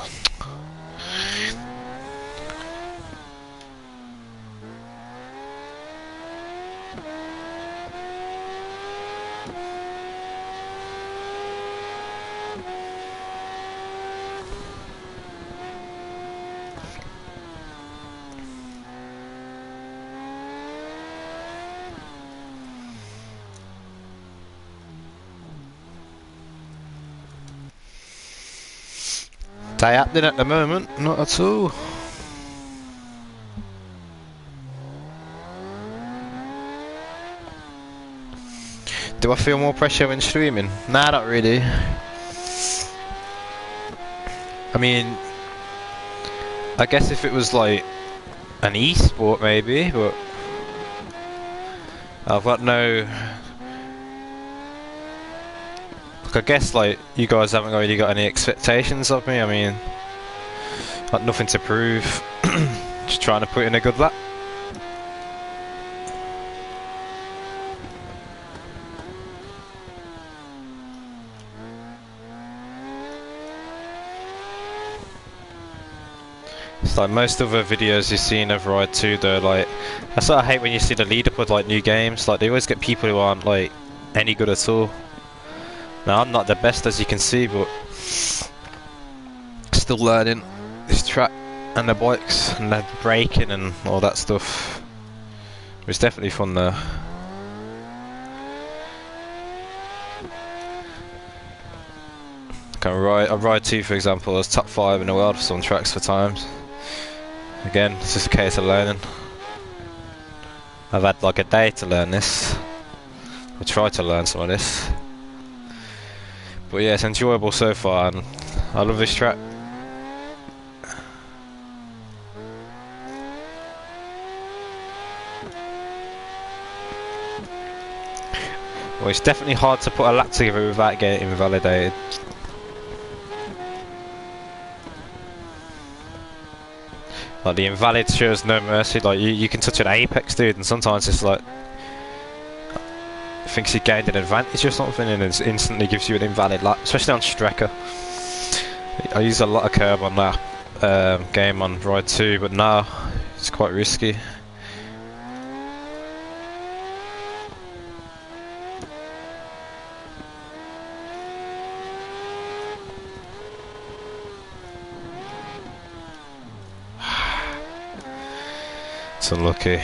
They happening at the moment, not at all. Do I feel more pressure when streaming? Nah, not really. I mean, I guess if it was like an e-sport maybe, but I've got no... I guess like you guys haven't really got any expectations of me. I mean, got nothing to prove. Just trying to put in a good lap. It's like most other videos you've seen of Ride 2, they're like, that's what I hate when you see the leaderboard like new games. Like they always get people who aren't like any good at all. Now I'm not the best as you can see, but still learning this track and the bikes and the braking and all that stuff. It's definitely fun though. Ride 2 for example was top 5 in the world for some tracks for times. Again, it's just a case of learning. I've had like a day to learn this. I tried to learn some of this. But yeah, it's enjoyable so far and I love this track. Well, it's definitely hard to put a lap together without getting invalidated. Like the invalid shows no mercy. Like you can touch an apex, dude, and sometimes it's like thinks you gained an advantage or something, and it instantly gives you an invalid lap. Especially on Strecker. I use a lot of curb on that game on Ride 2, but now it's quite risky. It's unlucky.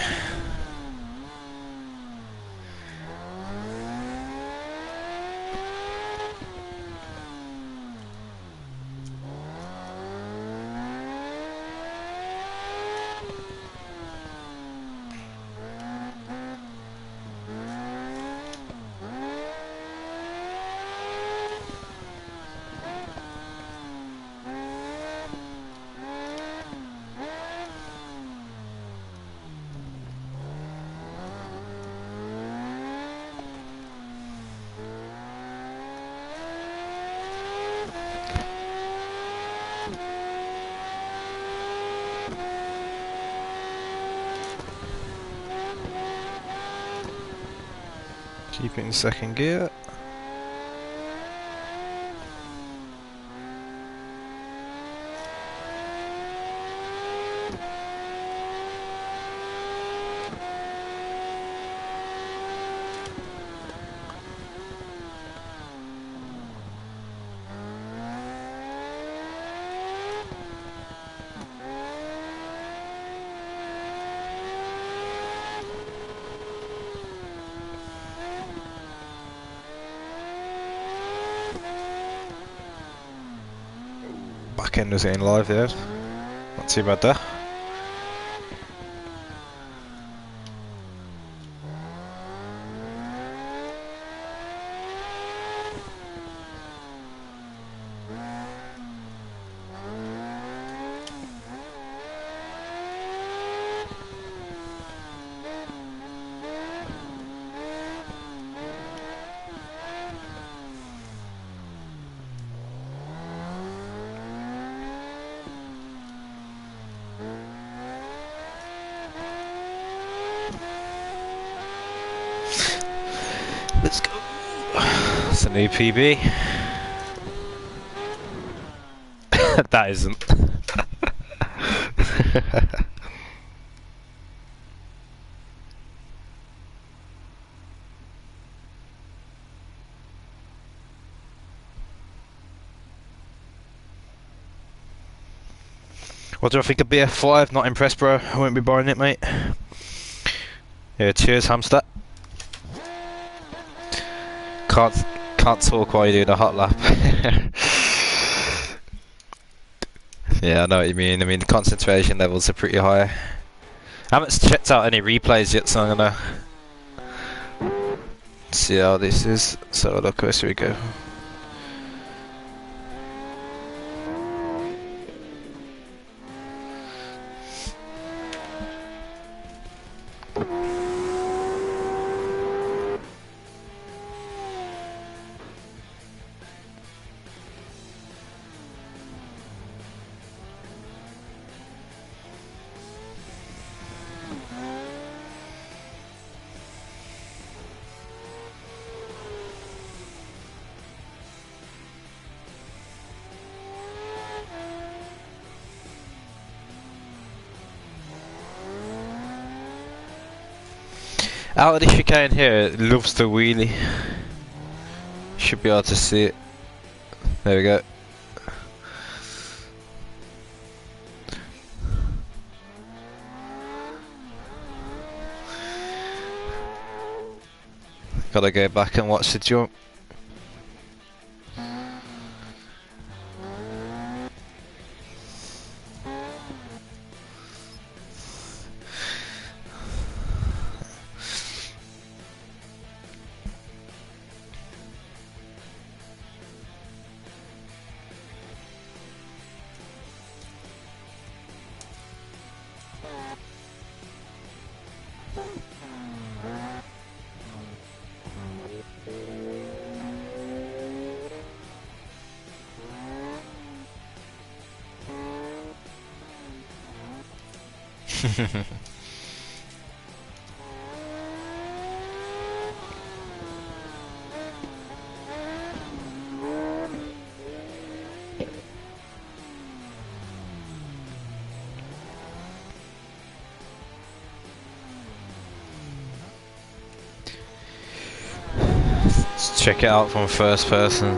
Keep it in second gear. Back end was getting live there. Not too bad there. Let's go. It's a new PB. That isn't. What do I think of BF5? Not impressed, bro. I won't be buying it, mate. Yeah, cheers, hamster. Can't talk while you're doing a hot lap. Yeah, I know what you mean. I mean, the concentration levels are pretty high. I haven't checked out any replays yet, so I'm gonna see how this is. So look, where should we go? Out of the chicane here, it loves the wheelie. Should be able to see it. There we go. Gotta go back and watch the jump. Let's check it out from first person.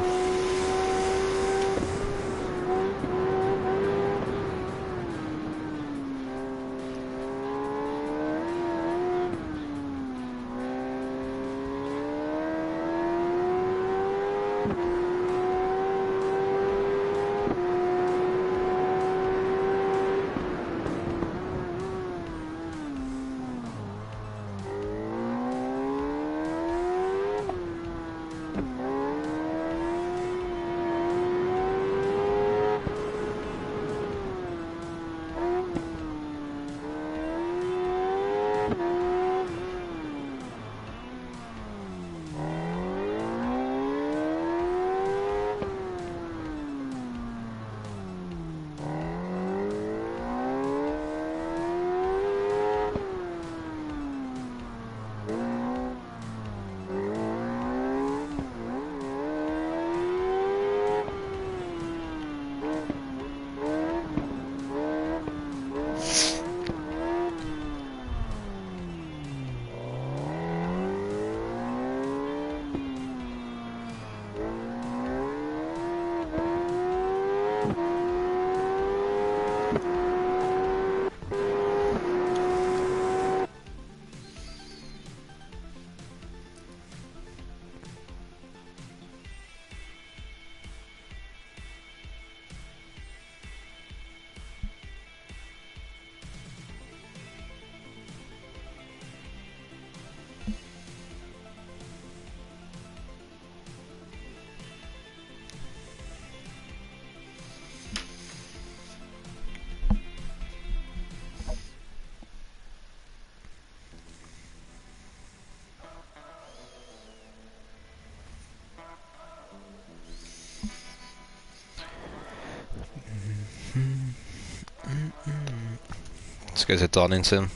Let's go to Donington.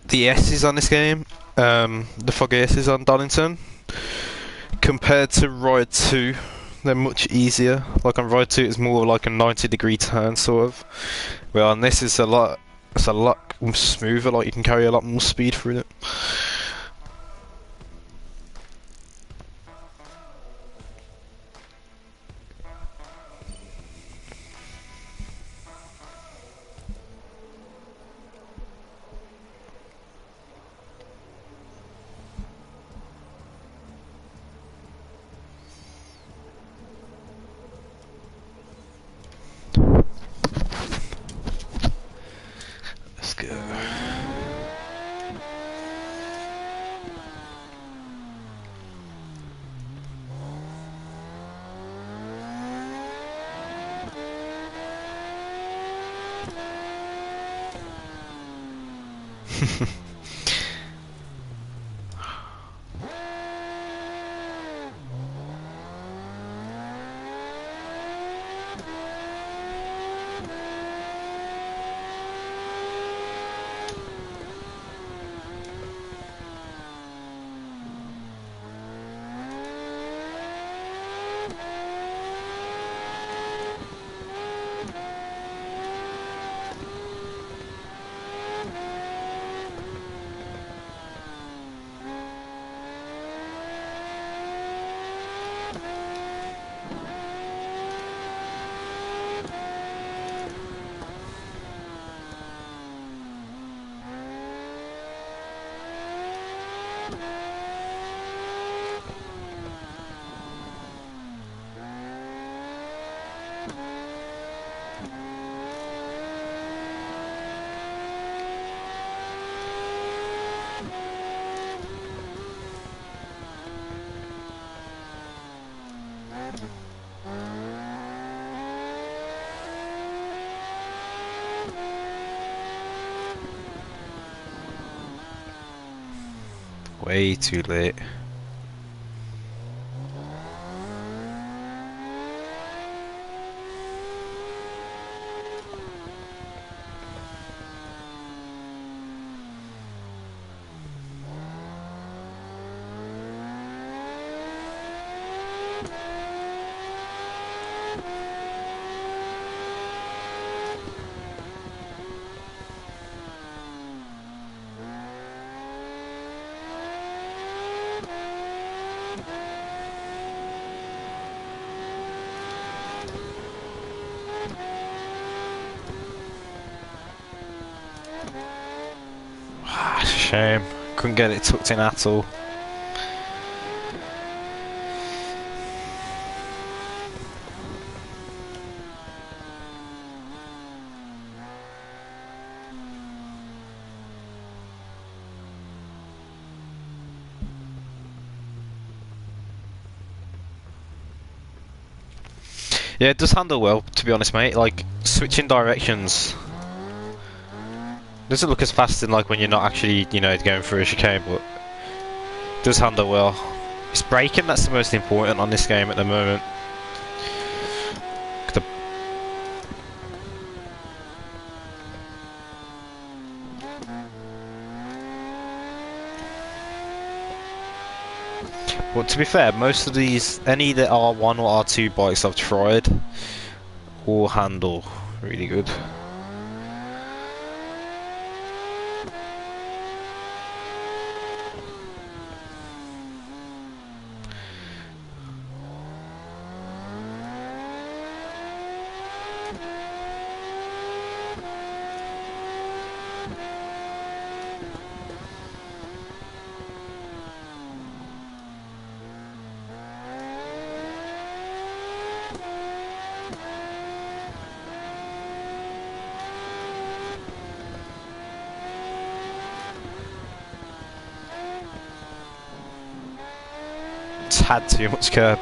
The S's on this game, the foggy S's on Donington, compared to Ride 2, they're much easier. Like on Ride 2 it's more like a 90-degree turn sort of, where on this it's a lot smoother, like you can carry a lot more speed through it. Let's go. Way too late. Ah, shame. Couldn't get it tucked in at all. Yeah, it does handle well, to be honest, mate. Like, switching directions doesn't look as fast in like when you're not actually, you know, going through a chicane, but it does handle well. It's braking that's the most important on this game at the moment. The But to be fair, most of these, any that R1 or R2 bikes I've tried, all handle really good. It's had too much curb.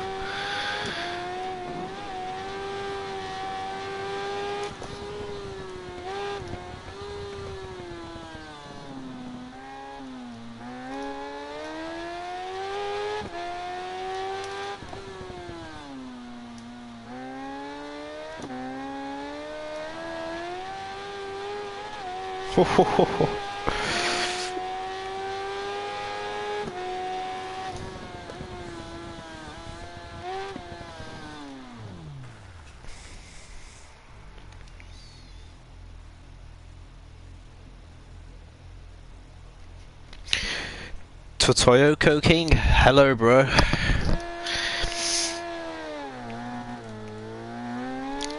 Totoyo King, hello bro.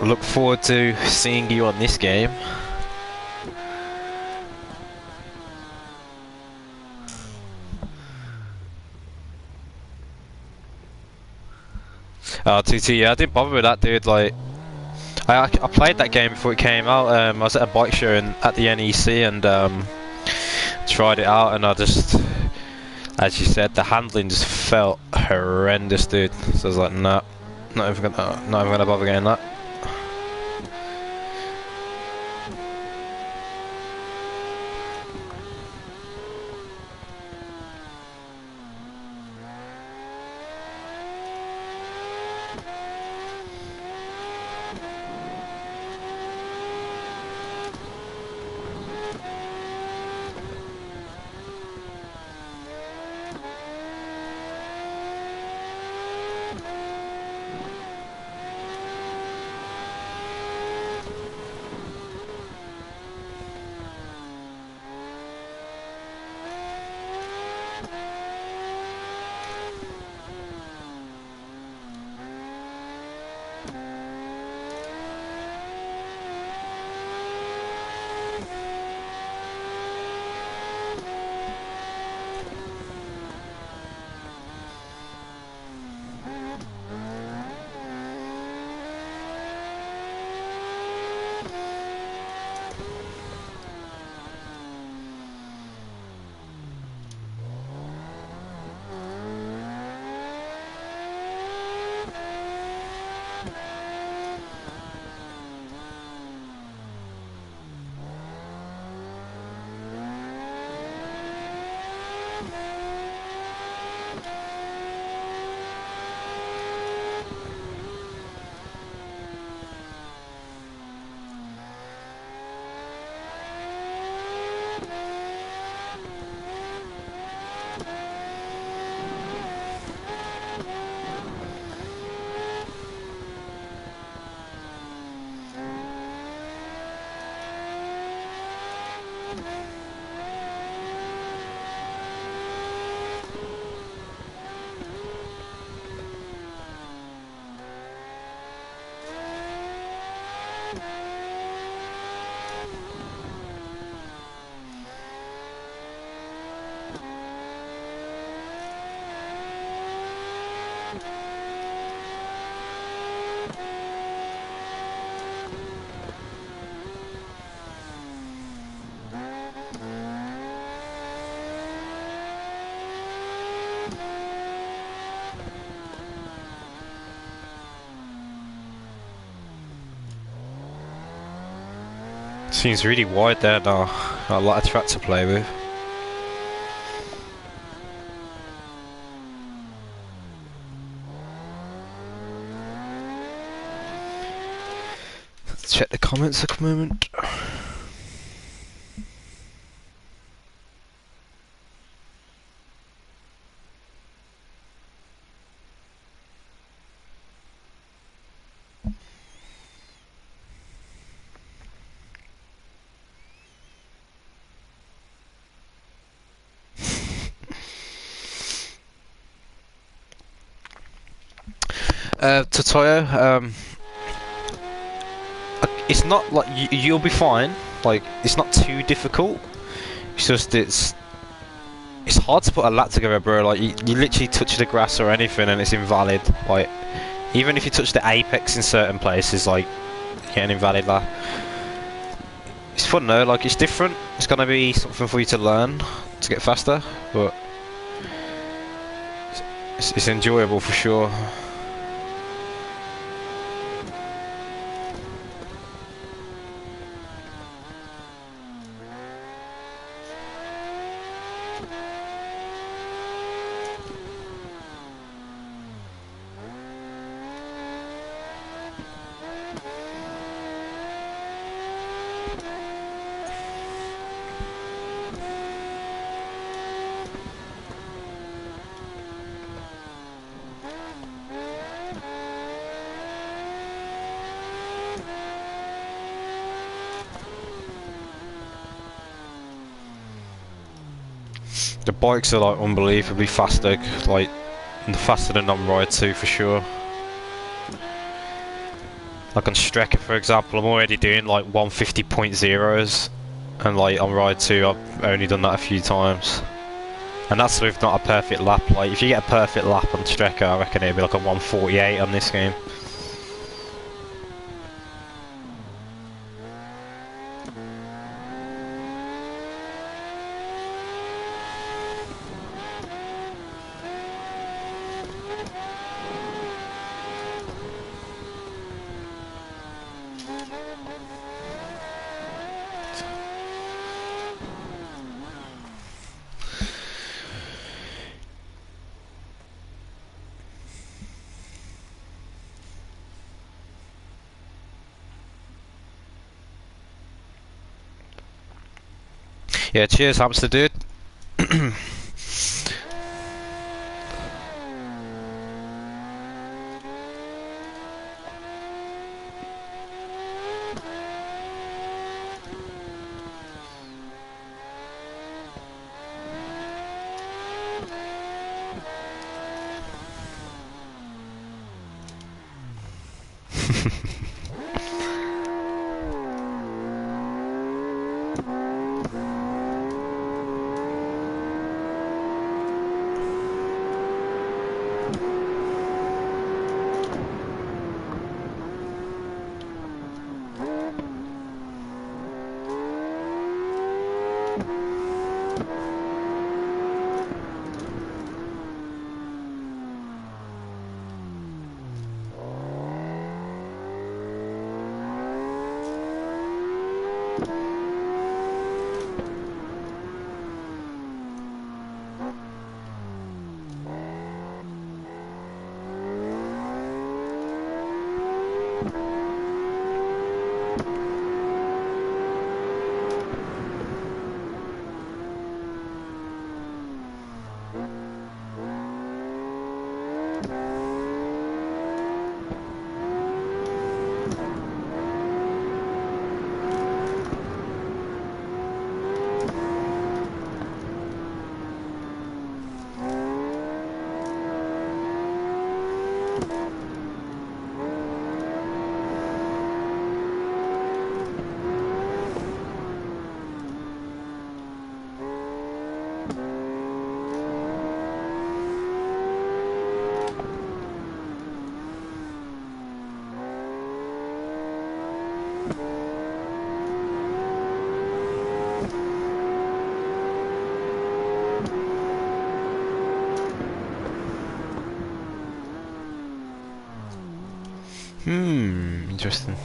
Look forward to seeing you on this game. Oh, TT, yeah, I didn't bother with that, dude. Like, I played that game before it came out. I was at a bike show at the NEC and tried it out, and I just, as you said, the handling just felt horrendous, dude. So I was like, nah, not even gonna bother getting that. Seems really wide there now. Got a lot of track to play with. Let's check the comments a moment. Totoyo, it's not like you'll be fine. Like, it's not too difficult. It's just it's hard to put a lap together, bro. Like, you literally touch the grass or anything and it's invalid. Like, even if you touch the apex in certain places, like, you get an invalid lap. It's fun though. Like, it's different. It's gonna be something for you to learn to get faster, but it's enjoyable for sure. The bikes are like unbelievably faster, like faster than on Ride 2 for sure. Like on Strecker for example, I'm already doing like 150.0s, and like on Ride 2 I've only done that a few times. And that's with not a perfect lap. Like if you get a perfect lap on Strecker, I reckon it'd be like a 148 on this game. Yeah, cheers hamster dude. interesting.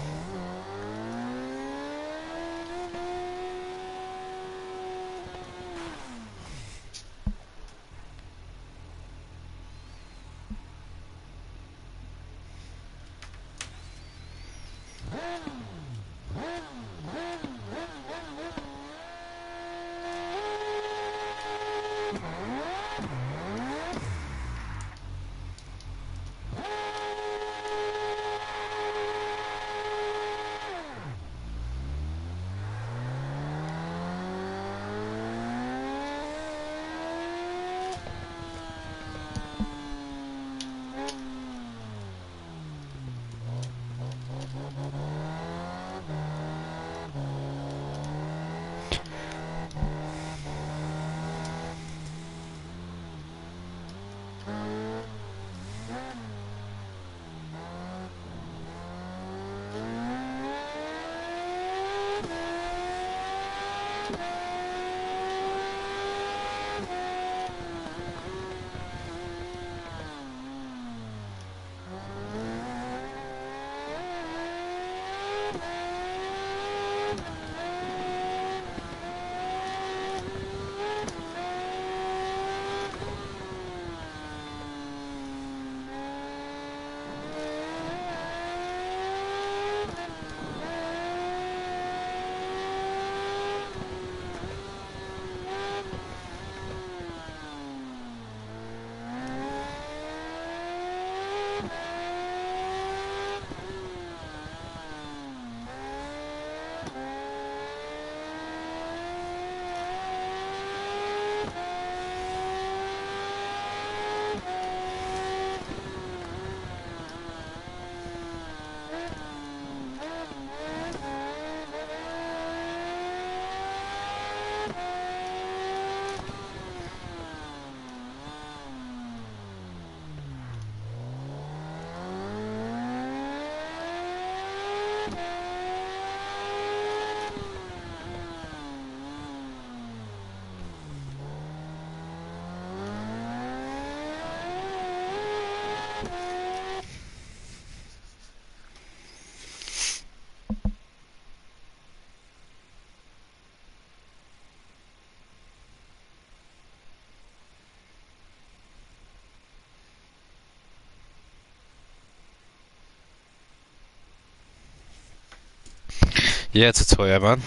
Yeah, it's a Toya, man.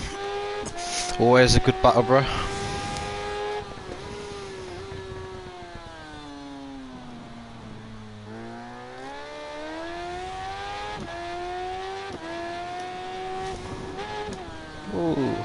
Always a good battle, bro. Ooh.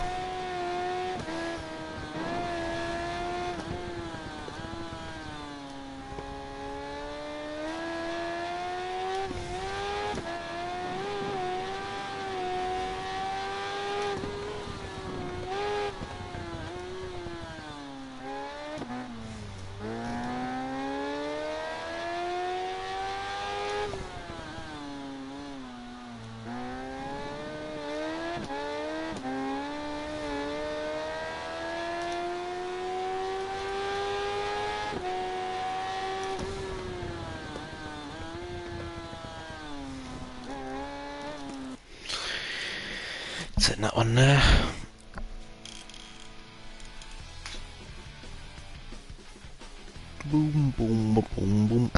Setting that one there. Boom, boom, boom, boom, boom.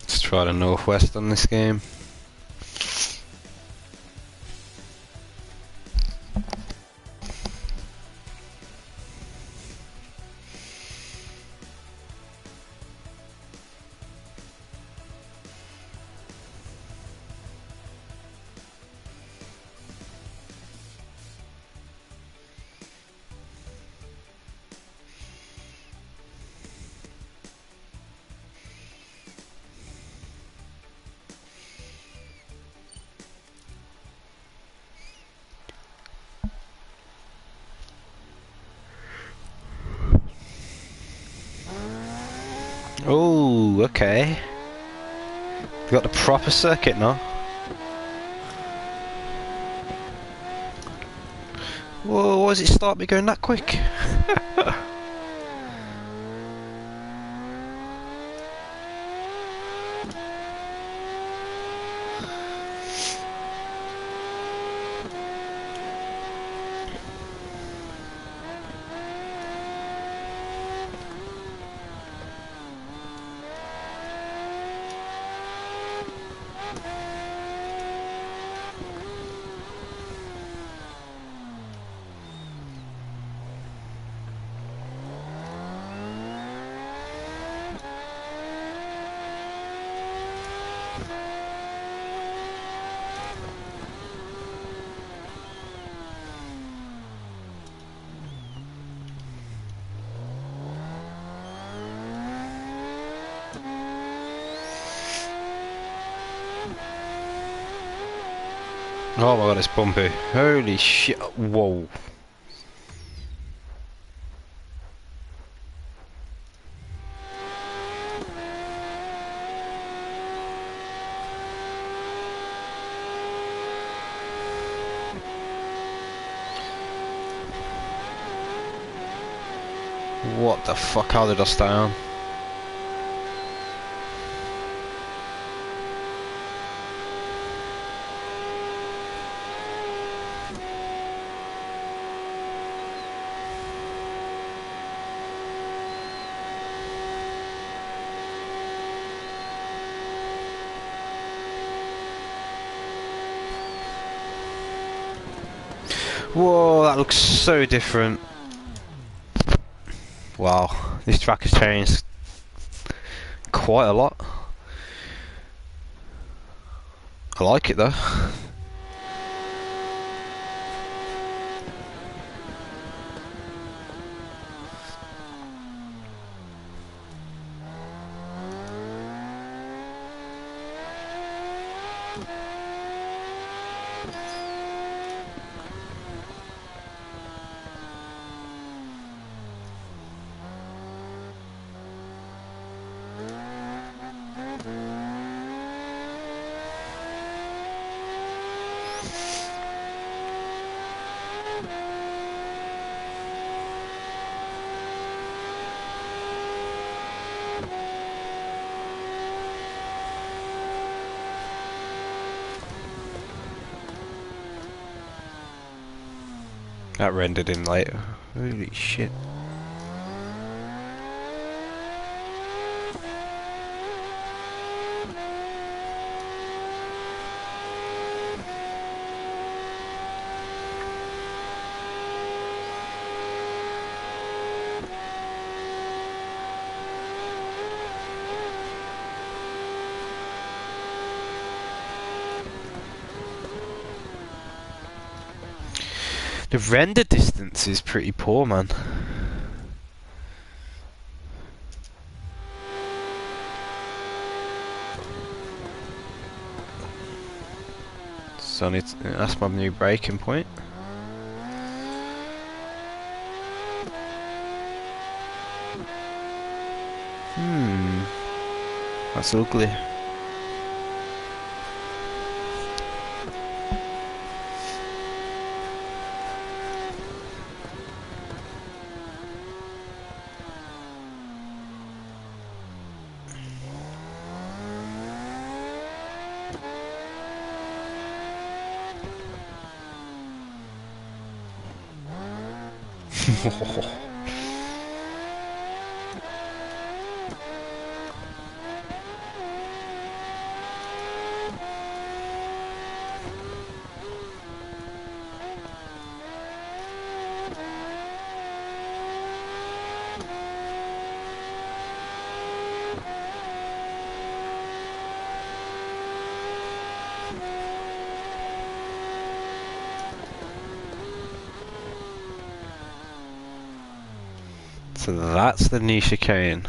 Let's try the northwest on this game. Ooh, okay. We got the proper circuit now. Whoa, why does it start me going that quick? Oh my god, it's bumpy. Holy shit. Whoa. What the fuck, how did I stay on? Whoa, that looks so different. Wow, this track has changed quite a lot. I like it though. That rendered in later. Holy shit. The render distance is pretty poor, man. So that's my new breaking point. That's ugly. So that's the new chicane.